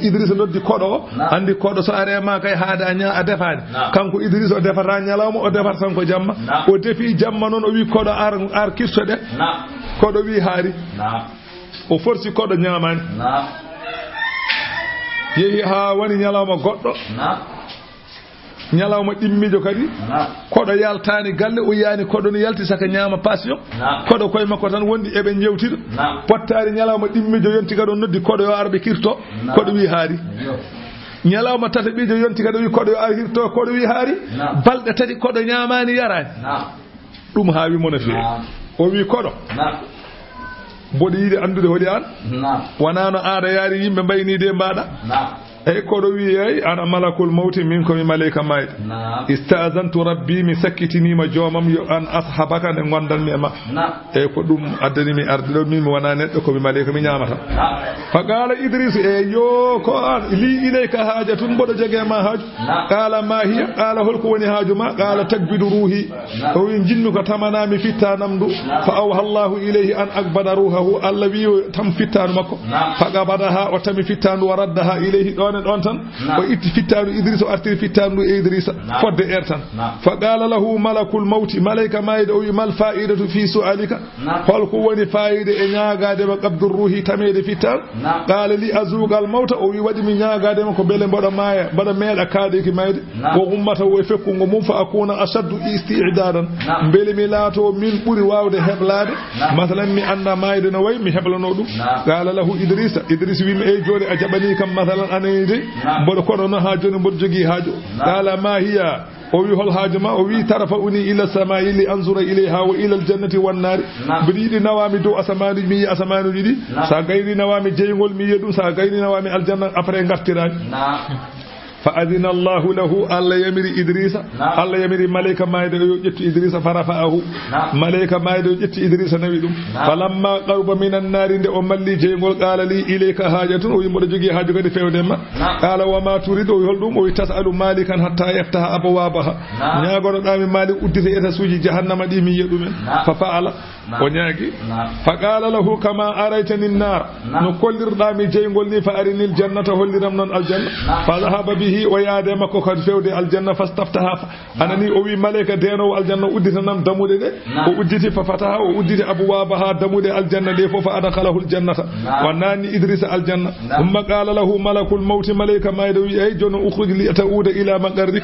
Speaker 1: Idrissa noddi kodo andi kodo so are ma kay haada nya a defade kanko Idrissa o defata nyalawmo o defata sanko jamma o defi jamma non o wi kodo ar kissode kodo wi haari o forsi kodo nyamani yehi ha wani nyalawma goddo nyalawma ɗimmijo kadi koɗo yaltani galle o yani koɗo no yalti saka ñaama passion koɗo koye makko tan wondi eɓe jewtida pottari nyalawma ɗimmijo yonti kadi o noddi koɗo yo arɓe kirto koɗo wi haari nyalawma tata ɓijo yonti kadi wi koɗo yo ar kirto koɗo wi haari balɗe tati koɗo ñamani yarani ɗum haawi mo no fewi o wi koɗo mboɗo yiɗi andude hoɗi an wonano aɗa yaari yimɓe mbaynide mbaɗa eyi koɗo wi ay ana malakul mawti min komi malayka mayde istazantu rabbi mi sakkitinima joomam yo an ashabaka nde gondanmi e ma eyi ko ɗum addanimi arde ɗo min mi wona neɗɗo komi malayka mi ñamata fa qala Idrissa e yo ko an li ilayka hajatun mboɗo jogue ma haaju qala ma hiya qala holko woni haaju ma qala takbidu ruhi o wi jinmi ko tamanami fittanam ndu fa awha Allahu ilayhi an akbada ruhahu Allah wi tam fittanu makko fa qabadaha o tami fittandu wa raddaha ilayhi ɗon bone ɗon tan o itti fittaandu Idrissa o artiri fittaandu e Idrissa fodde tan fa qala lahu malakul mawti malaika mayde o wi mal fa'idatu fi su'alika holko woni fa'ide e ñaagaade ma qabdur ruhi tamede fittan qala li azuqal mawta o wi wadi mi ñaagaade ma ko bele mboda maaya mboda meeda kaadeki mayde ko ummata o fekkungo mum fa akuna ashaddu isti'dadan bele mi laato min buri wawde heblade masalan mi anda mayde no way mi heblano dum qala lahu Idrissa wi mi e joni a jabani kam masalan anede mbodo kono no ha joni mbodo jogi haajo qala ma hiya o wi hol haajo ma o wi tarafa'uni ila samaa'i li anzura ilayha wa ila aljannati wan nar bidi nawami do asamanu mi asamanu didi sa gayri nawami jeygol mi yedum sa gayri nawami aljanna après ngartirani فأذن الله له ألا يمري إدريس ألا يمري ملائكة ما يدعو إدريس فرفعه ملائكة ما يدعو إدريس نبيهم فلما قرب من النار أملي جيمول قال لي إليك حاجة ويمرجي حاجة قد فيودما قال وما تريد ويهلدم ويتسأل مالكا حتى يفتح أبوابها نياغور قام مالك أدت يتسوجي جهنم دي مي يدوم ففعل ونياغي فقال له كما أريتني النار نكولر دامي جيمول ني فأرني الجنة هولرم نون الجنة فذهب به وياده مكو كان فewde aljanna fastaftaha anani o wi malaika deno aljanna uddita nam damude de o udditi fa fataha o udditi abwabaha damude aljanna de fofa adkhalahu aljannata wa nani Idrissa aljanna thumma qala lahu malakul maut malaika maydo wi ay jono ukhruj li atauda ila maqarrik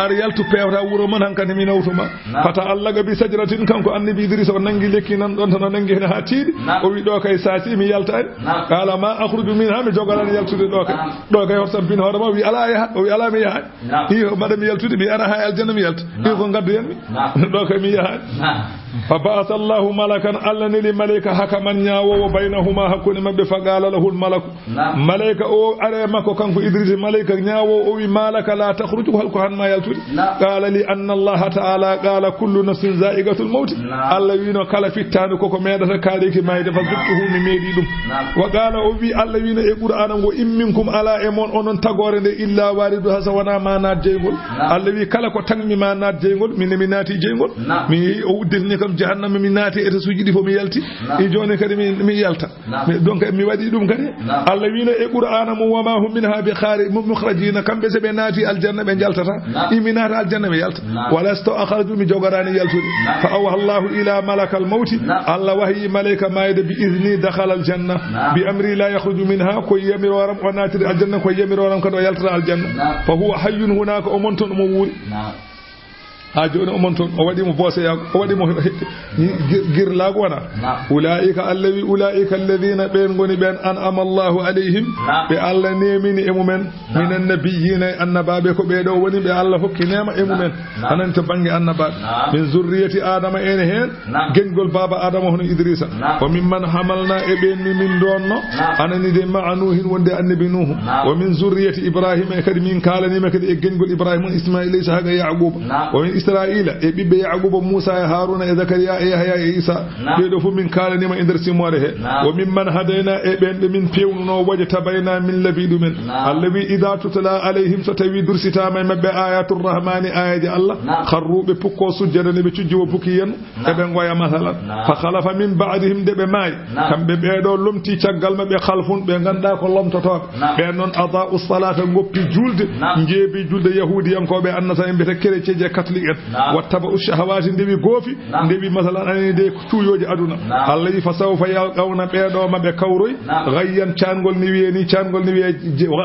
Speaker 1: ar yaltu pewta wuro man hankani mi nawtuma fata allaga bi sajratin kanko annabi Idrissa o nangi lekki nan don tan nangi ha tiidi o wi do kay saati mi yaltaani qala ma akhruju minha mi jogalan yaltude do kay horsam bin horama wi ala o wi ala mi yaha hiyo madam yaltude mi ara ha aljanna mi yalta hiyo ko gaddu yen mi do kay mi yaha فبعث الله ملكا ألني لملك حكما نياو بينهما حكون مبه فقال له الملك ملك او اري مكو كانكو ادريس ملك نياو او مالك لا تخرج هل كان ما يلتود قال لي ان الله تعالى قال كل نفس ذائقه الموت الله وينو كلا فيتان كوكو ميدata كاليكي ماي دفا زبته mi meedi dum وقال او بي الله وينو e qur'an ngo imminkum ala e mon onon tagore de illa waridu hasawana ma naat jeygol Allah wi kala ko tangmi ma naat jeygol min mi naati jeygol mi o uddilni kam jahannama mi naati eta suuji di fo mi yalti e joni kadi mi yalta donc mi wadi dum kadi Allah wiina e qur'ana mu wama hum minha bi khari mukhrajina kambe se be naati aljanna be jaltata imi naata aljanna be yalta wala sto akhraju mi jogarani yaltude fa awha Allah ila malakal maut Allah wahyi malaika maide bi izni dakhala aljanna bi amri la yakhruju minha ko yamir waram wa naati aljanna ko yamir waram kado yaltata aljanna fa huwa hayyun hunaka o monton mo wuri ha joni o monton o wadi mo bosse ya o wadi mo girlago wana ulaika alladhina ben goni ben an'ama Allahu alayhim be Allah nemini e mumen minan nabiyina annababe ko be do woni be Allah hokki nema e mumen ananta bangi annababe min zurriyati adama en hen gengol baba adama hono Idrissa wa mimman hamalna e ben min donno anani de ma'anuhin wonde annabi nuhu wa min zurriyati ibrahim e kadi min kalani me kadi e gengol ibrahim ismail ishaqa yaqub wa min israila e bibbe yaqub musa e haruna e zakariya e yahya e isa be do fu min kalani ma inder simore he wa mimman hadaina e ben be min pewnuno waje tabayna min labidu men allawi idha tutla alaihim satawi dursita may mabbe ayatul rahmani ayaji allah kharrube pukko sujjada ne be cujjo pukiyen e be ngoya masalan fa khalafa min ba'dihim de be may kambe be do lomti ciagal mabbe khalfun be ganda ko lomtoto be non adaa'us salata ngoppi julde njeebi julde yahudiyankobe annasa en be kereje catholique wattaba ushahawati ndewi goofi ndewi masalan ani de tuyoji aduna Allah yi fasawfa yalqawna beedo mabbe kawroy gayyan ciangol ni wieni ciangol ni wiye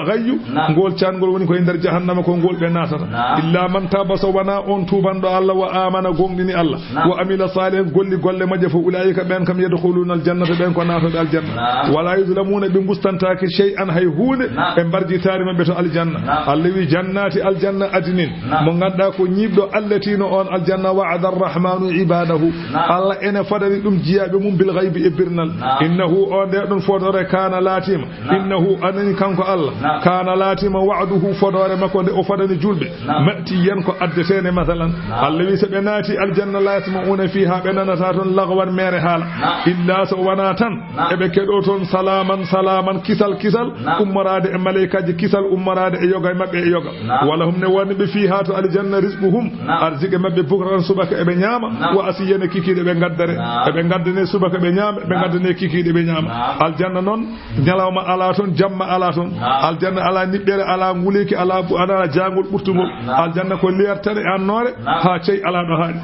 Speaker 1: gayyu ngol ciangol woni ko nder jahannama ko ngol be natata illa man taba sawana on tubando Allah wa amana gongdini Allah wa amila salih golli golle majje fo ulaika ben kam yadkhuluna aljannata ben ko natata aljanna wala yuzlamuna bi mustantaki shay'an hayhune e barji tari mabbe to aljanna Allah wi jannati aljanna adnin mo ganda ko nyibdo allatino on aljanna wa'ada arrahmanu ibadahu Allah ene fadani dum jiyabe mum bil ghaibi e birnal innahu on de don fodore kana latima innahu anani kanko Allah kana latima wa'duhu fodore makko de o fadani julbe matti yen ko addetene masalan Allah wi se be naati aljanna la yasma'una fiha benanata ton lagwan mere hala illa so wanatan e be kedo ton salaman kisal ummarade e malaikaji kisal ummarade e yoga mabbe e yoga wala hum ne woni be fiha to aljanna rizquhum arzike mabbe bukratan subaka ebe nyama wa asiyana kikide be gaddare ebe gaddane subaka be nyama be gaddane kikide be nyama aljanna non nyalawma ala ton jamma ala ton aljanna ala nibbere ala nguleki ala jangol burtugol aljanna ko leertane annore ha cey ala do haadi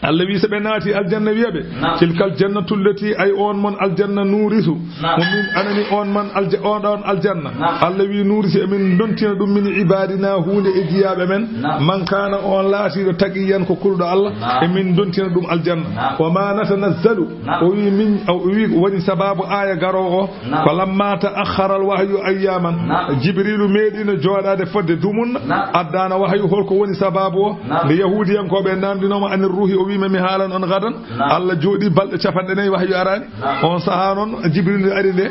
Speaker 1: Allah wi sabe naati aljanna wiyabe tilkal jannatu allati ay on mon aljanna nurisu min anani on man on aljanna Allah wi nurisu min dontina dum min ibadina hunde e jiyabe men man kana on laati do tagiyan ko kuldo Allah e min dontina dum aljanna wa ma natanazzalu o wi min aw wi woni sababu aya garogo ko lamma ta'akhkhara alwahyu ayyaman jibrilu medina jodade fodde dumun addana wahyu holko woni sababu de yahudiyan ko be namdinoma an ruhi mi haalan on gadan Allah joodi balde capande nay wahyu arani on saha non jibril ari de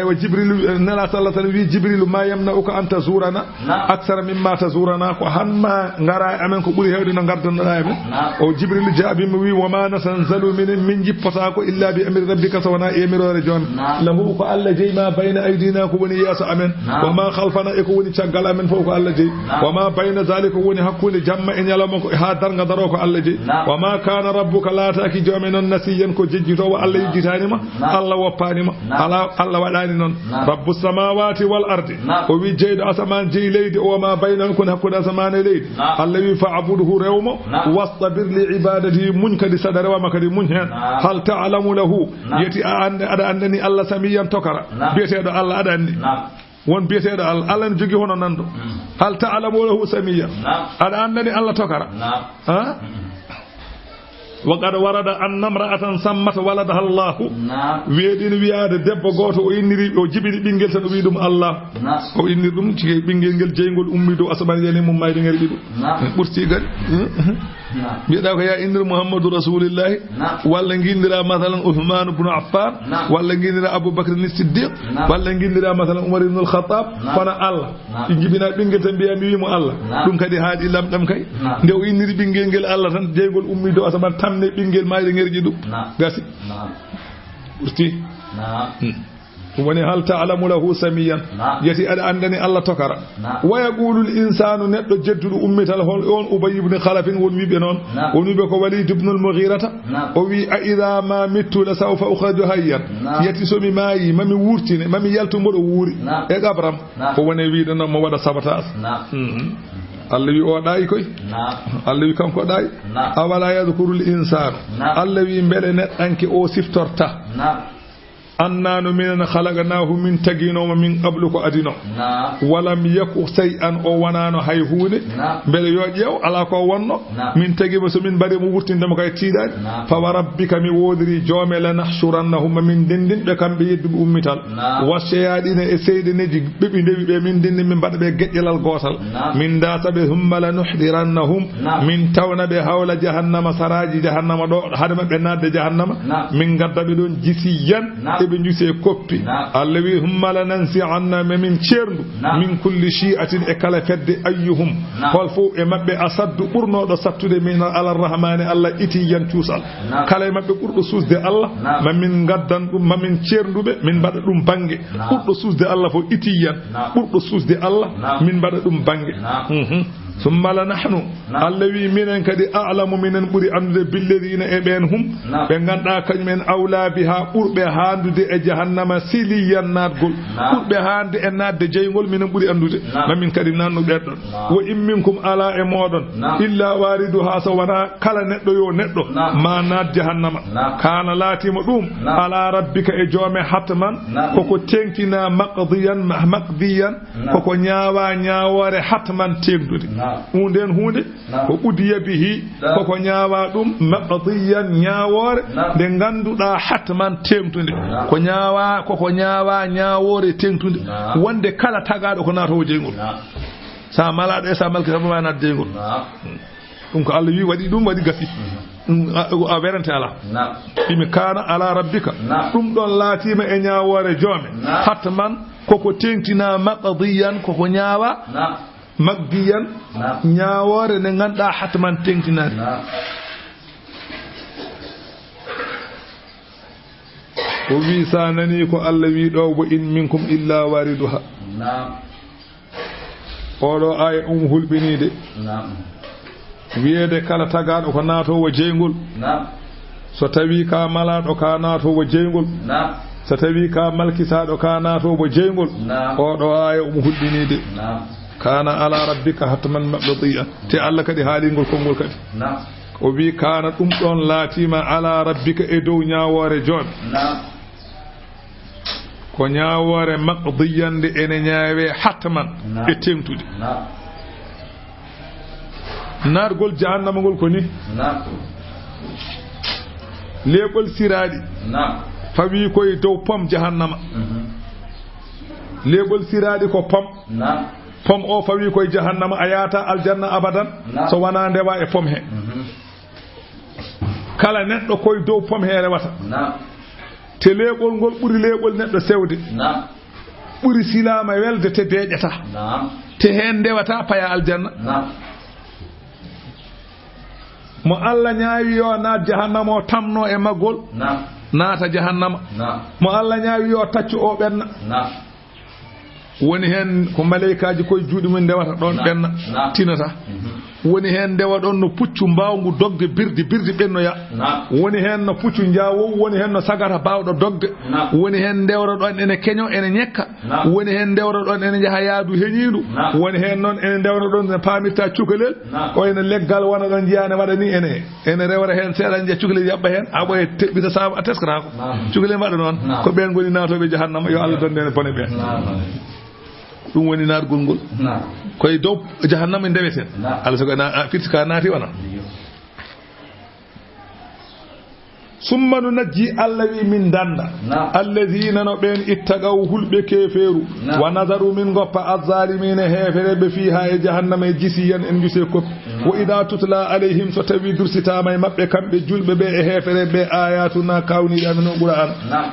Speaker 1: wa jibril nala sallallahu alaihi wi jibril ma yamna'uka anta zurana aksara mimma tazurana ko hanma ngara amen ko buri hewde no gardan amen o jibril jaabi mi wi wa ma nasanzalu min jippata ko illa bi amri rabbika sawana emirore jon lahu ko Allah jeyma bayna aydina ko woni yasa amen wa ma khalfana e ko woni caggal amen fo ko Allah jey wa ma bayna zalika woni hakkunde jamma e nyalama ko ha darga daro ko Allah jey wa ma kana rabbuka la taaki joomi non nasiyan ko jejjito wa Allah yejjitanima Allah woppanima Allah wadani non rabbus samawati wal ardi o wi jeydo asaman jey leydi o ma baynan kun hakkude asaman e leydi Allah wi fa'budhu rewmo wastabir li ibadati mun kadi sadara wa makadi mun hen hal ta'lamu lahu yati ada andani Allah samiyan tokara biyetedo Allah ada andi won biyetedo Allah ne jogi hono nando hal ta'lamu lahu samiyan ada andani Allah tokara ha وقد ورد أن امرأة سمت ولدها الله ويدين وياد دبو غوتو o inniri o jibini bingel tan wi dum Allah o inniri dum ci bingel ngel jeygol ummi do asman yene mum mayde ngel dido burti gadi biida ko ya innir Muhammadu Rasulullah walla ngindira masalan Uthman ibn Affan walla ngindira Abu Bakr as-Siddiq walla ngindira masalan Umar ibn al-Khattab fana Allah jibina bingel tan biya mi wi mo Allah dum kadi haadi lamdam kay nde o inniri bingel ngel Allah tan jeygol ummi do asman ne bingel mayde ngerji dum gasi urti woni hal ta'lamu lahu samiyan yati ada andani Allah tokara wa yaqulu al insanu neddo jeddudu ummital hol on Ubay ibn Khalaf won wibe non won wibe ko Walid ibn al-Mughirata o wi a idha ma mittu la sawfa ukhraju hayyan yati so mi mayi mami wurtine mami yalto modo wuri e gabram ko woni wiide non mo wada sabatas Allah wi o daayi koy Allah wi kanko daayi awala yadhkurul insanu Allah wi mbele neddanki o siftorta annanu min khalaqnahu min tagino min qablu ko adino walam yaku shay'an o wanano hayhude bele yo jew ala ko wonno min tagiba so min bare mo wurtindema kay tiidani fa rabbika mi wodiri joome la nahshurannahum min dindin be kambe yeddu ummital wasayadina e seydeneji bebi ndewi be min dindin min bada be gejjelal gotal min da sabe humma la nuhdirannahum min tawna be hawla jahannama saraji jahannama do hadama be nadde jahannama min gadda be don jisiyan be njuse koppi Allah wi humma lanansi anna min cerdu min kulli shi'atin e kala fedde ayyuhum hol fu e mabbe asaddu burno do sattude min al-rahman Allah iti yan tusal kala mabbe burdo susde Allah mamin gaddan dum mamin cerdube min bada dum bange burdo susde Allah fo iti yan burdo susde Allah min bada dum bange ثم لنحن الذي منن كدي اعلم منن بري اند بالذين ابنهم بغاندا كنمن اولى بها قرب هاندود جهنم سليا نادغول قرب هاند ان ناد جيغول منن بري اندود مامين كدي نانو بدون وان منكم على امودون الا واردها سوانا كلا ندو يو ندو ما ناد جهنم كان لاتيم دوم على ربك اجوم حتما كوكو تنكنا مقضيا كوكو نياوره حتما تيغدود hunden hunde ko udiya bihi koko nyaawa dum maqdiyan nyaawore de ganduda hatman temtunde ko nyaawa koko nyaawa nyaawore temtunde wonde kala tagaado ko nato jengol sa malade sa malka sama na jengol dum ko Allah wi wadi dum wadi gafi a werante ala bimi kana ala rabbika dum don latima e nyaawore jome hatman koko tentina maqdiyan koko nyaawa magdiyan nyaawore ne ganda hatman tengtinade o wi sanani ko Allah wi do bo in minkum illa wariduha odo ay hulbinide wiyeede kala tagaaɗo ko naatowo jeygol so tawi ka malaɗo ka naatowo jeygol so tawi ka malkisaɗo ka naatowo jeygol oɗo aya omo huɗɗinide kana ala rabbika hatman maqdiya te Allah kadi haalingol konngol kadi o wi kana ɗum ɗon laatima ala rabbika e dow ñawoore jooɗo ko ñawoore maqdiyande ene ñaawe hatman e tengtude naargol jahannama ngol ko ni leeɓol siraaɗi fawi koye dow pom jahannama leeɓol siraaɗi ko pom o fawi koye jahannama a yaata aljanna abadan so wona ndewa e pom he kala neɗɗo koye dow pom he rewata te leeɓol ngol ɓuri leeɓol neɗɗo sewde ɓuri silama welde te deeƴata te hen ndewata paya aljanna mo Allah ñaawi yo naat jahannama o tamno e maggol naata jahannama mo Allah ñaawi yo taccu o ɓenna woni hen ko maleykaji koye juuɗe mum ndewata ɗon ɓenna tinata woni hen ndewa ɗon no puccu mbawgu dogde birdi ɓennoya woni hen no puccu jawow woni hen no sagata bawɗo dogde woni hen ndewra ɗon ene keño ene ñekka woni hen ndewra ɗon ene jaaha yaadu heñiidu woni hen noon ene ndewra ɗon ne pamirta cukalel o ene leggal wona ɗon jiyane waɗa ni ene rewra hen seeɗa jiya cukalel yaɓɓa hen a ɓoye teɓɓita saabu a teskatako cukalel waɗa noon ko ɓen goni natoɓe jahannama yo Allah donde ene bone ɓen ɗum woni naargol ngol koye dow jahannama ndeweten Allah sogo firti ka naati wona summa nu najji Allah wi min danda alladina no ɓen ittagaw hulɓe keeferu wa nadaru min goppa azzalimina heefereɓe fiha e jahannama e jisiyan en gise koppi wa ida tutla alayhim so tawi dursitama e mabɓe kamɓe julɓe ɓe e heefereɓe ayatuna kawniɗe amin o qur'an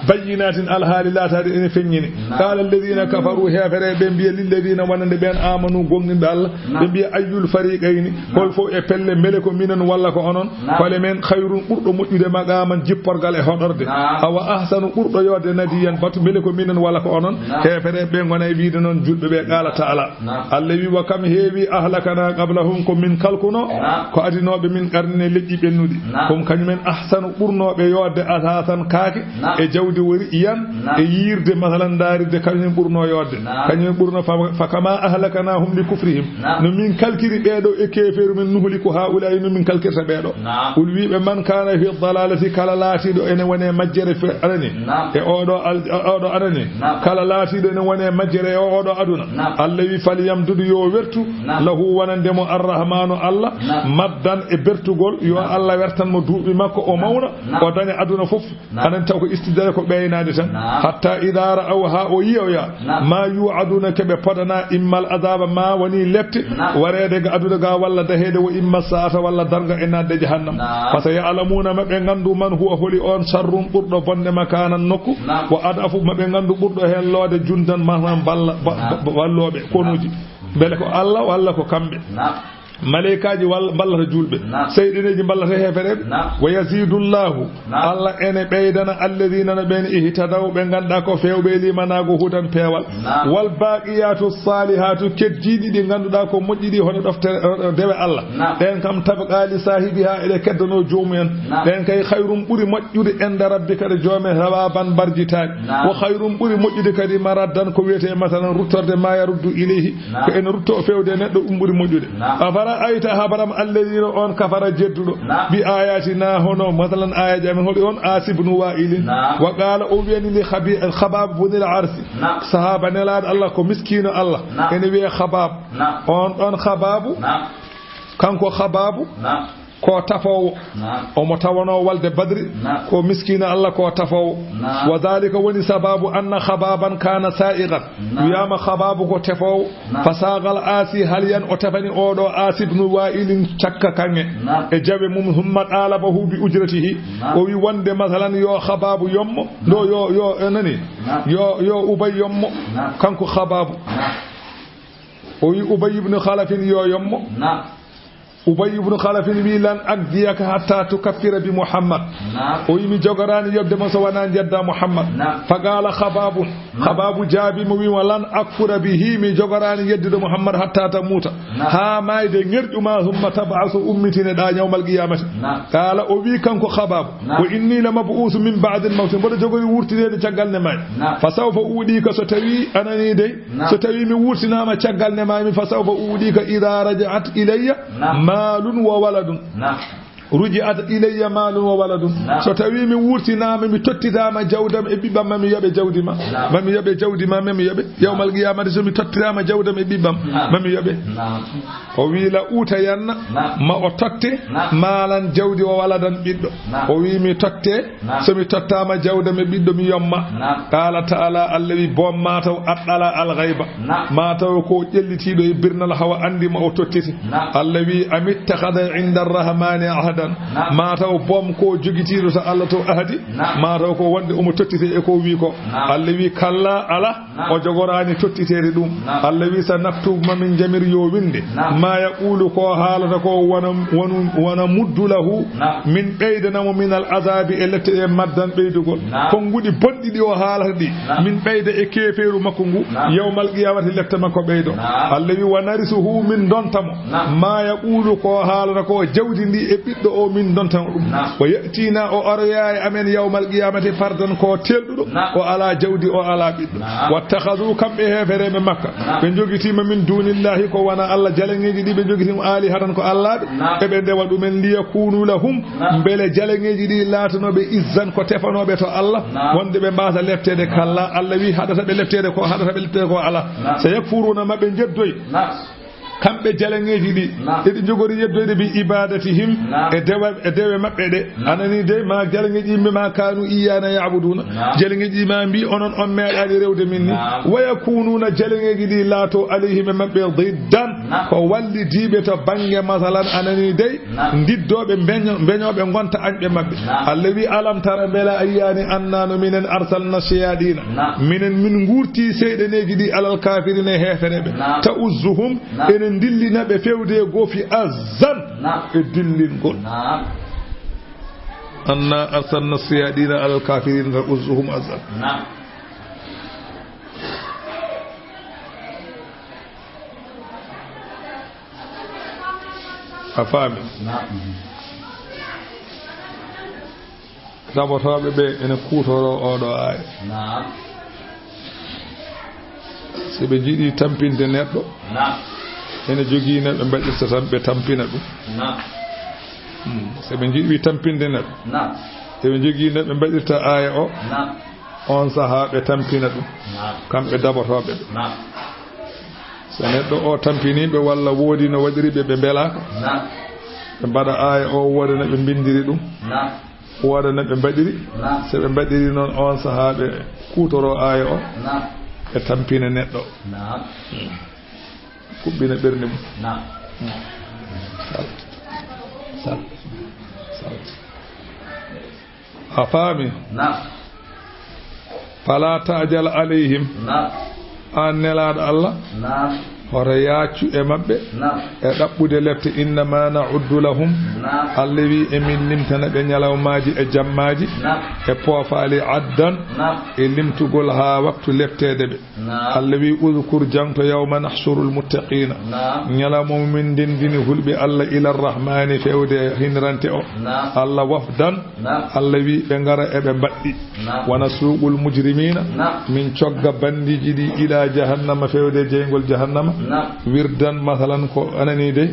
Speaker 1: bayyinatin alhaali laatade ene feññini qala alladina kafaru heefereɓe mbiya lilladina wonande ɓen amanu gonɗinɓe Allah ɓe mbiya ayyul fariqayni hol fof e pelle mbele ko minen walla ko onon kole men hayrun ɓurɗo moƴƴude maqaman jipporgal e hoɗorde awa ahsanu ɓurɗo yodde nadiyan batu mbele ko minen walla ko onon heefereɓe gona e wiide noon julɓe ɓe qala ta'ala Allah wi wa kam heewi ahlakana qablahum ko min kalkuno ko adinoɓe min qarnine leƴƴi ɓennuɗi kom kañumen ahsanu ɓurnoɓe yodde asasan kaake e jawdi wori iyan e yirde masalan daaride kañumen ɓurno yodde kañumen ɓurno fa kama ahlakanahum li kufrihim no min kalkiri ɓeɗo e keeferu men nuhliku haulay no min kalkirta ɓeɗo ul wiɓe man kana fi dalalati kala laatiɗo ene wone majjere arani e oɗo arani kala laatiɗo ene wone majjere e oɗo aduna Allah wi falyamdudu yo wertu lahu wonandemo arrahmanu Allah maddan e bertugol yo Allah wertanmo duuɓi makko o mawna o daña aduna fof anan taw ko istidare ko ɓeynade tan hatta ida ra'aw ha o yiyoya ma yu'aduna keɓe podana immal adaba ma woni lette warede ga aduna ga walla dahede wo imma saata walla darga e nadde jahannam par ce que ya'lamuna maɓe gandu man huwa holi on sarrum ɓurɗo bonde makanan nokku wo adafu maɓe gandu ɓurɗo hen loode jundan manan balla walloɓe konuji beele ko Allah walla ko kamɓe maleykaji ballata julɓe seyɗineji ballata heefereɓe wa yazidullahu Allah ene ɓeydana alladina no ɓen ihtadaw ɓe ganduɗa ko fewɓe limanago hudan peewal wal baqiyatu salihatu keddiɗi ɗi ganduɗa ko moƴƴiɗi hono ɗoftere dewe Allah ɗen kam tabqali sahibiha eɗe keddano joomumen ɗen kay hayrum ɓuuri moƴƴude ende rabbi kadi joomen rawaban barjitaɗi wo hayrum ɓuuri moƴƴude kadi maraddan ko wiyete masalan ruttorde ma yaruddu ilayhi ko ene rutto o fewde neɗɗo ɗum ɓuuri moƴƴude ayta habaram alladina on kafara jedduɗo bi ayatina hono masalan ayaji amen hoɗi on asibnu wa'ilin wa qala o wiyani li khabab bunil arsi sahaba nelaɗo Allah ko miskino Allah ene wiye khabab on ɗon khababu kanko khababu ko tafowo omo tawano walde badri ko miskina Allah ko tafowo wa dhalika woni sababu anna khababan kana sa'iqan wiyama khababu ko tefowo fasagal asi haliyan o tafani oɗo asibnu wa'ilin cakka kange e jabe mum humma alabahu bi ujratihi o wi wonde masalan yo khababu yommo do yo nani yo ubay yommo kanko khababu o wi ubay ibn khalaf yo yommo Ubay ibn Khalaf wi lan agdiyaka hatta tukaffira bi Muhammad o yimi jogorani yobde mo so wana jedda Muhammad faqala khababu jaabi mo wi lan akfura bihi mi jogorani yeddude Muhammad hatta tamuta ha mayde ngerjuma humma tab'asu ummitine da yawmal qiyamati qala o wi kanko khabab wa inni la mab'us min ba'd al-maut bodo jogori wurtinede caggal ne may fa sawfa uudi ka so tawi anani de so tawi mi wurtinama caggal ne may mi fa sawfa uudi ka idha raja'at ilayya malun wa waladun ruji'at ilayya malun wa waladun so tawi mi wurtinama mi tottidama jawdam e bibbam mami yobe jawdima mami yobe jawdima mami yobe yawmal qiyamati so mi tottirama jawdam e bibbam mami yobe o wi la uta yanna ma o totte malan jawdi o waladan biddo o wi mi totte so mi tottama jawdam e biddo mi yomma qala ta'ala allawi bom mataw addala al ghaiba mataw ko jellitido e birnal hawa andi ma o tottiti allawi amittakhadha 'inda ar-rahmani ahada mataw bom ko jogitido sa Allah to ahadi mataw ko wonde o mo tottite e ko wi ko Allah wi kalla ala o jogorani tottitede dum Allah wi sa naftu mamin jamir yo winde ma yaqulu ko halata ko wana muddu lahu min baydanamo min al azabi elette e maddan beydugol ko ngudi boddidi o halata di min bayda e keferu makko ngu yawmal qiyamati lette makko beydo Allah wi wanarisuhu min dontamo ma yaqulu ko halata ko jawdi ndi e biddo o min don tan dum o yatina o aryaay amen yawmal qiyamati fardan ko teldudo o ala jawdi o ala biddo wattakhadhu kambe hefere be makka be jogitima min dunillahi ko wana Allah jalangeji di be jogitima ali hadan ko Allah e be dewa dum en liyakunu lahum bele jalangeji di latanobe izzan ko tefanobe to Allah wonde be mbasa leftede kala Allah wi hadata be leftede ko Allah sayakfuruna mabbe jeddoy kambe jalangeji di edi jogori yeddoyde bi ibadatihim e dewe mabbe de anani de ma jalangeji yimbe ma kanu iyana ya'buduna jalangeji ma bi onon on meedani rewde minni wayakununa jalangeji di lato alayhim mabbe diddan ko walli dibe to bange masalan anani de diddobe beñobe gonta anbe mabbe allawi alam tara bela ayani annanu minen arsalna shayadina minen min ngurti seydeneji di alal kafirina hefenebe ta'uzuhum dillina be fewde gofi azan e dillingol anna arsalna siyadina alal kafirin fa uzuhum azan afami sabotoɓe ɓe ene kutoro oɗo aya so ɓe jiiɗi tampinde neɗɗo ene jogii neɗɗo mbaɗirta tan ɓe tampina ɗum so ɓe jiiɗi tampinde neɗɗo eɓe jogii neɗɗo mbaɗirta aya o on sahaa ɓe tampina ɗum kamɓe dabotoɓe ɓe so neɗɗo o tampiniɓe walla woodi no waɗiriɓe ɓe mbelaka ɓe mbaɗa aya o woda no ɓe mbindiri ɗum woda no ɓe mbaɗiri so ɓe mbaɗiri noon on sahaa ɓe kutoro aya o ɓe tampina neɗɗo kubbina ɓernde mum a faami fala tajal alayhim an nelaɗo Allah hoto yaccu e mabɓe e ɗaɓɓude lefte innama na'uddu lahum Allah wi emin limtana ɓe ñalawmaji e jammaji e poofaali addan e limtugol ha waktu leftede ɓe Allah wi udkur jangto yawma nahshurul muttaqina ñalawma min dendini hulɓe Allah ila rrahmani fewde hinrante o Allah wafdan Allah wi ɓe ngara eɓe mbaɗɗi wana suuqul mujrimina min cogga bandiji ɗi ila jahannama fewde jeygol jahannama wirdan masalan ko anani de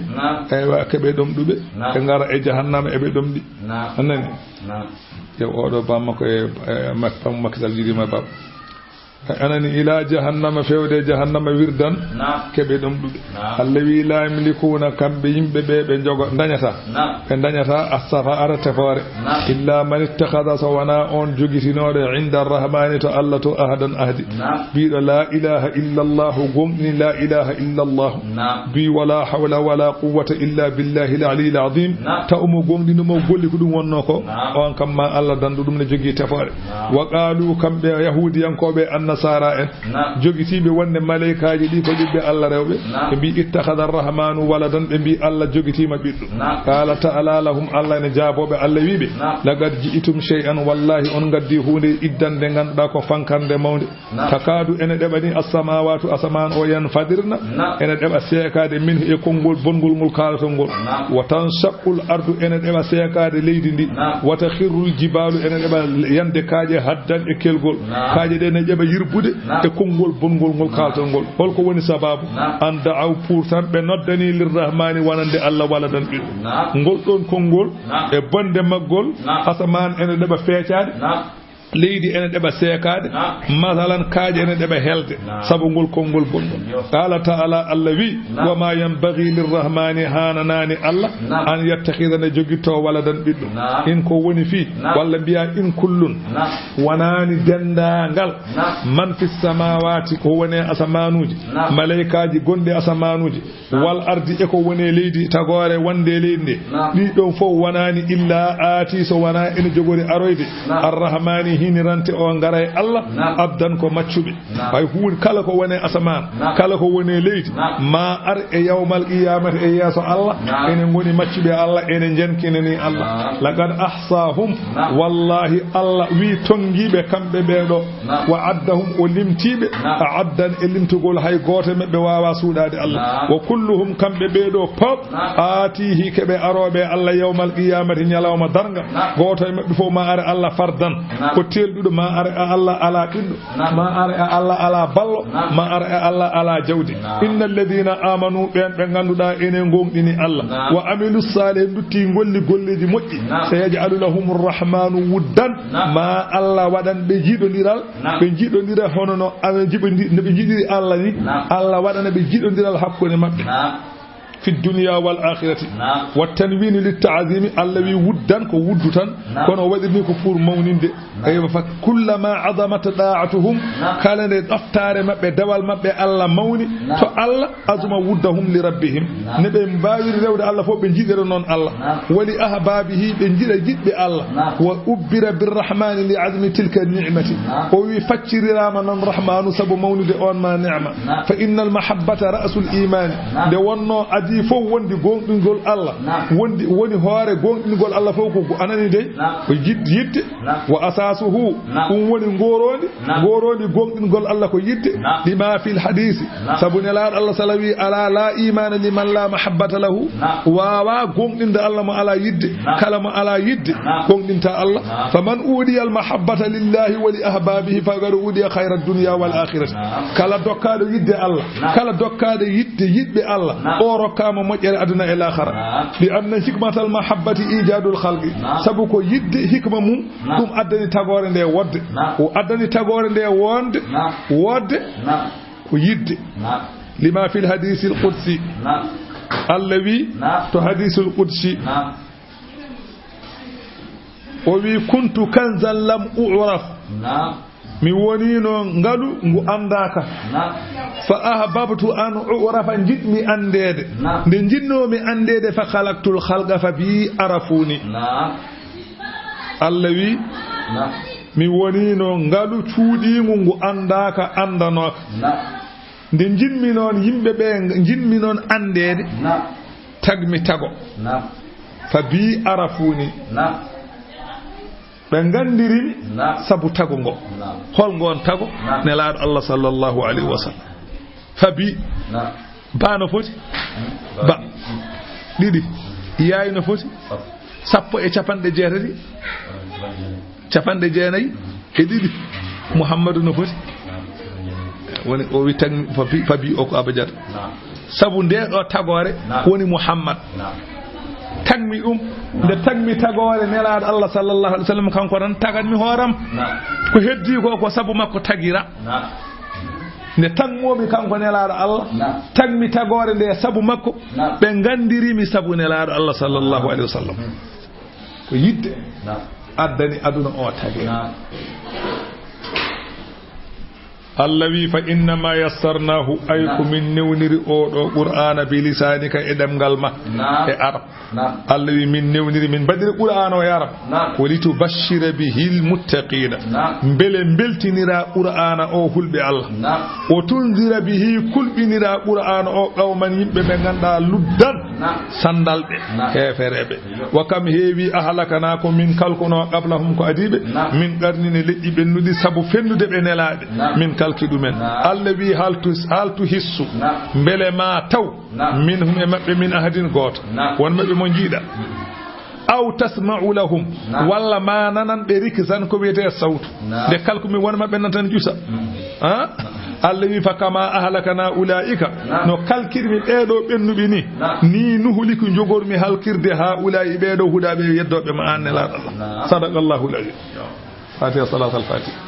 Speaker 1: aywa keɓe ɗomɗuɓe ɓe ngara e jahannama eɓe ɗomɗi anani yo oɗo bamma ko e makisal jigima bab anani ila jahannama fewde jahannama wirdan keɓe ɗomɗuɓe Allah wi la yamlikuna kamɓe yimɓe ɓe ɓe jogo dañata asafa ara tefore illa man ittakhadha sawana on jogitinoɗo inda arrahmani to Allah to ahadan ahdi biɗo la ilaha illa Allah gomni la ilaha illa Allah bi wala hawla wala quwwata illa billahi al-ali al-azim tawmo gomɗinimo golli ko ɗum wonno ko on kam ma Allah dandu ɗum ne jogui tefore wa qalu kamɓe yahudiyankoɓe anna nasara en jogitiɓe wonde malaikaji ɗi ko ɓiɓɓe Allah rewɓe ɓe mbi ittakhadha arrahmanu waladan ɓe mbi Allah jogitima ɓiɗɗo qala ta'ala lahum Allah ne jaaboɓe Allah wiɓe laqad ji'tum shay'an wallahi on gaddi hunde iddande ganduɗa ko fankande mawde takadu ene ɗeɓani as-samawatu asaman o yanfadirna ene ɗeɓa seekade min e konngol bongol ngol kalatol ngol wa tanshaqqul ardu ene ɗeɓa seekade leydi ndi wa takhirrul jibalu ene ɗeɓa yande kaaje haddan e kelgol kaaje ɗe ne ƴeɓa yirbude e konngol bongol ngol kalatol ngol holko woni sababu an da'aw pour tan ɓe noddani lirrahmani wonande Allah waladan ɓiɗɗo ngol ɗon konngol e bonde maggol asaman ene ɗeɓa feecade leydi ene ɗeɓa seekade masalan kaaje ene ɗeɓa helde sabu ngol konngol bonɗon qala ta'ala Allah wi wama yanbaghi lirrahmani hananani Allah an yattakhidana jogitto waladan ɓiɗɗo in ko woni fi walla mbiya in kullun wanani dendagal man fi samawati ko woni asamanuji malaikaji gonde asamanuji wal ardi e ko woni leydi tagore wonde leydi ɗi ɗon fof wanani illa ati so wana ene jogori aroyde arrahmani hinirante o ngara e Allah abdan ko maccuɓe hay huuɗ kala ko woni asaman kala ko woni leydi ma ar e yawmal qiyamati e yeeso Allah ene ngoni maccuɓe Allah ene jenkinani Allah laqad ahsahum wallahi Allah wi tongiɓe kamɓe ɓeɗo wa addahum o limtiɓe a addan e limtugol hay goto mabɓe wawa suuɗade Allah wa kulluhum kamɓe ɓeɗo pop atihi keɓe aroɓe Allah yawmal qiyamati ñalawma darga goto e mabɓe fof ma are Allah fardan ko telduɗo ma are Allah ala ɓiɗɗo ma are Allah ala ballo ma are Allah ala jawdi innal ladina amanu ɓe ganduɗa ene gonɗini Allah wa amilu salih dutti golli golleji moƴƴi sayaj'alu lahumur rahmanu wuddan ma Allah waɗan ɓe jiɗodiral ɓe jiɗodira hono no ɓe jiɗiri Allah ni Allah waɗana ɓe jiɗodiral hakkude maɓɓe في الدنيا والآخرة والتنوين للتعظيم الذي ودن كو ودتن كون ودني كو فور مونين دي ايوا فكلما عظمت طاعتهم كان دفتار مبه دوال مبه الله موني تو الله ازم ودهم لربهم نبه مباوير رewde الله فو be jidere non Allah wali ahbabihi be jidere jidbe Allah wa ubira birrahman li azmi tilka ni'mati o wi faccirama non rahmanu sabu mawnide on ma ni'ma fa innal mahabbata ra'sul iman de wonno adi fof wondi gonɗingol Allah woni hoore gonɗingol Allah fof ko anani de ko yidde wa asasuhu ɗum woni ngorodi gonɗingol Allah ko yidde lima fil hadisi sabu nelaɗo Allah salawi ala la imana liman la mahabbata lahu wawa gonɗinde Allah mo ala yidde kala mo ala yidde gonɗinta Allah faman udiya al mahabbata lillahi wa li ahbabihi faqad udiya khayra ad-dunya wal akhirati kala dokkade yidde Allah kala dokkade yidbe Allah o rokkama moƴƴere aduna e l'akhara bi anna hikmatal mahabbati ijadul khalqi sabu ko yidde hikma mum ɗum addani tagore nde wodde o addani tagore nde wodde ko yidde lima fil hadisil qudsi Allah wi to hadisul qudsi o wi kuntu kanzan lam u'raf mi wonino ngalu ngu andaka fa ahbabtu an u'rafa jidmi andede nde jinnomi andede fa khalaqtul khalqa fa bi arafuni Allah wi mi wonino ngalu cuuɗingu ngu andaka andanoka nde jinmi noon yimɓeɓe jinmi noon andede tagmi tago fa bi arafuni ɓe gandirimi sabu tago ngo hol ngon tago nelaɗo Allah sallallahu alayhi wa sallam fabi bano foti ba ɗiɗi yayi no foti sappo e capanɗe jeetati capanɗe jeenayi e ɗiɗi Muhammadu no foti woni o wi tan fabi o ko abajata sabu nde ɗo tagore woni Muhammad tagmi ɗum nde tagmi tagore nelaɗo Allah sallallahu alaihi wasallam kanko tan tagatmi hooram ko heddi ko sabu makko tagira nde tagmomi kanko nelaɗo Allah tagmi tagore nde sabu makko ɓe gandirimi sabu nelaɗo Allah sallallahu alaihi wasallam ko yidde addani aduna o tagira Allah wi fa innama yassarnahu ay ko min newniri oɗo qur'ana bi lisanika e ɗemgal ma e arab Allah wi min newniri min mbaɗiri qur'ana o e arab wali tubashshira bihi lmuttaqina mbele beltinira qur'ana o hulɓe Allah o tunzira bihi kulɓinira qur'ana o qawman yimɓe ɓe ganduɗa luddan sandalɓe hefereɓe wa kam heewi ahlakana ko min kalkuno qablahum ko adiɓe min qarnine leƴƴi ɓennuɗi saabu fennude ɓe nelaɓe min kalki ɗumen Allah wi haltu hissu mbele ma taw minhum e maɓɓe min ahadin goto won maɓɓe mo jiiɗa aw tasma'u lahum walla ma nanan ɓe riksan ko wiyete sawtu nde kalkumi won maɓɓe nan tan jusa Allah wi fa kama ahlakana ulaika no kalkirmi ɓeɗo ɓennuɓe ni nuhuli ko jogormi halkirde ha ulai ɓeɗo huɗaɓe yeddoɓe ma annelaɗo Allah sadaqallahu al-azim fatiha salat al-fatiha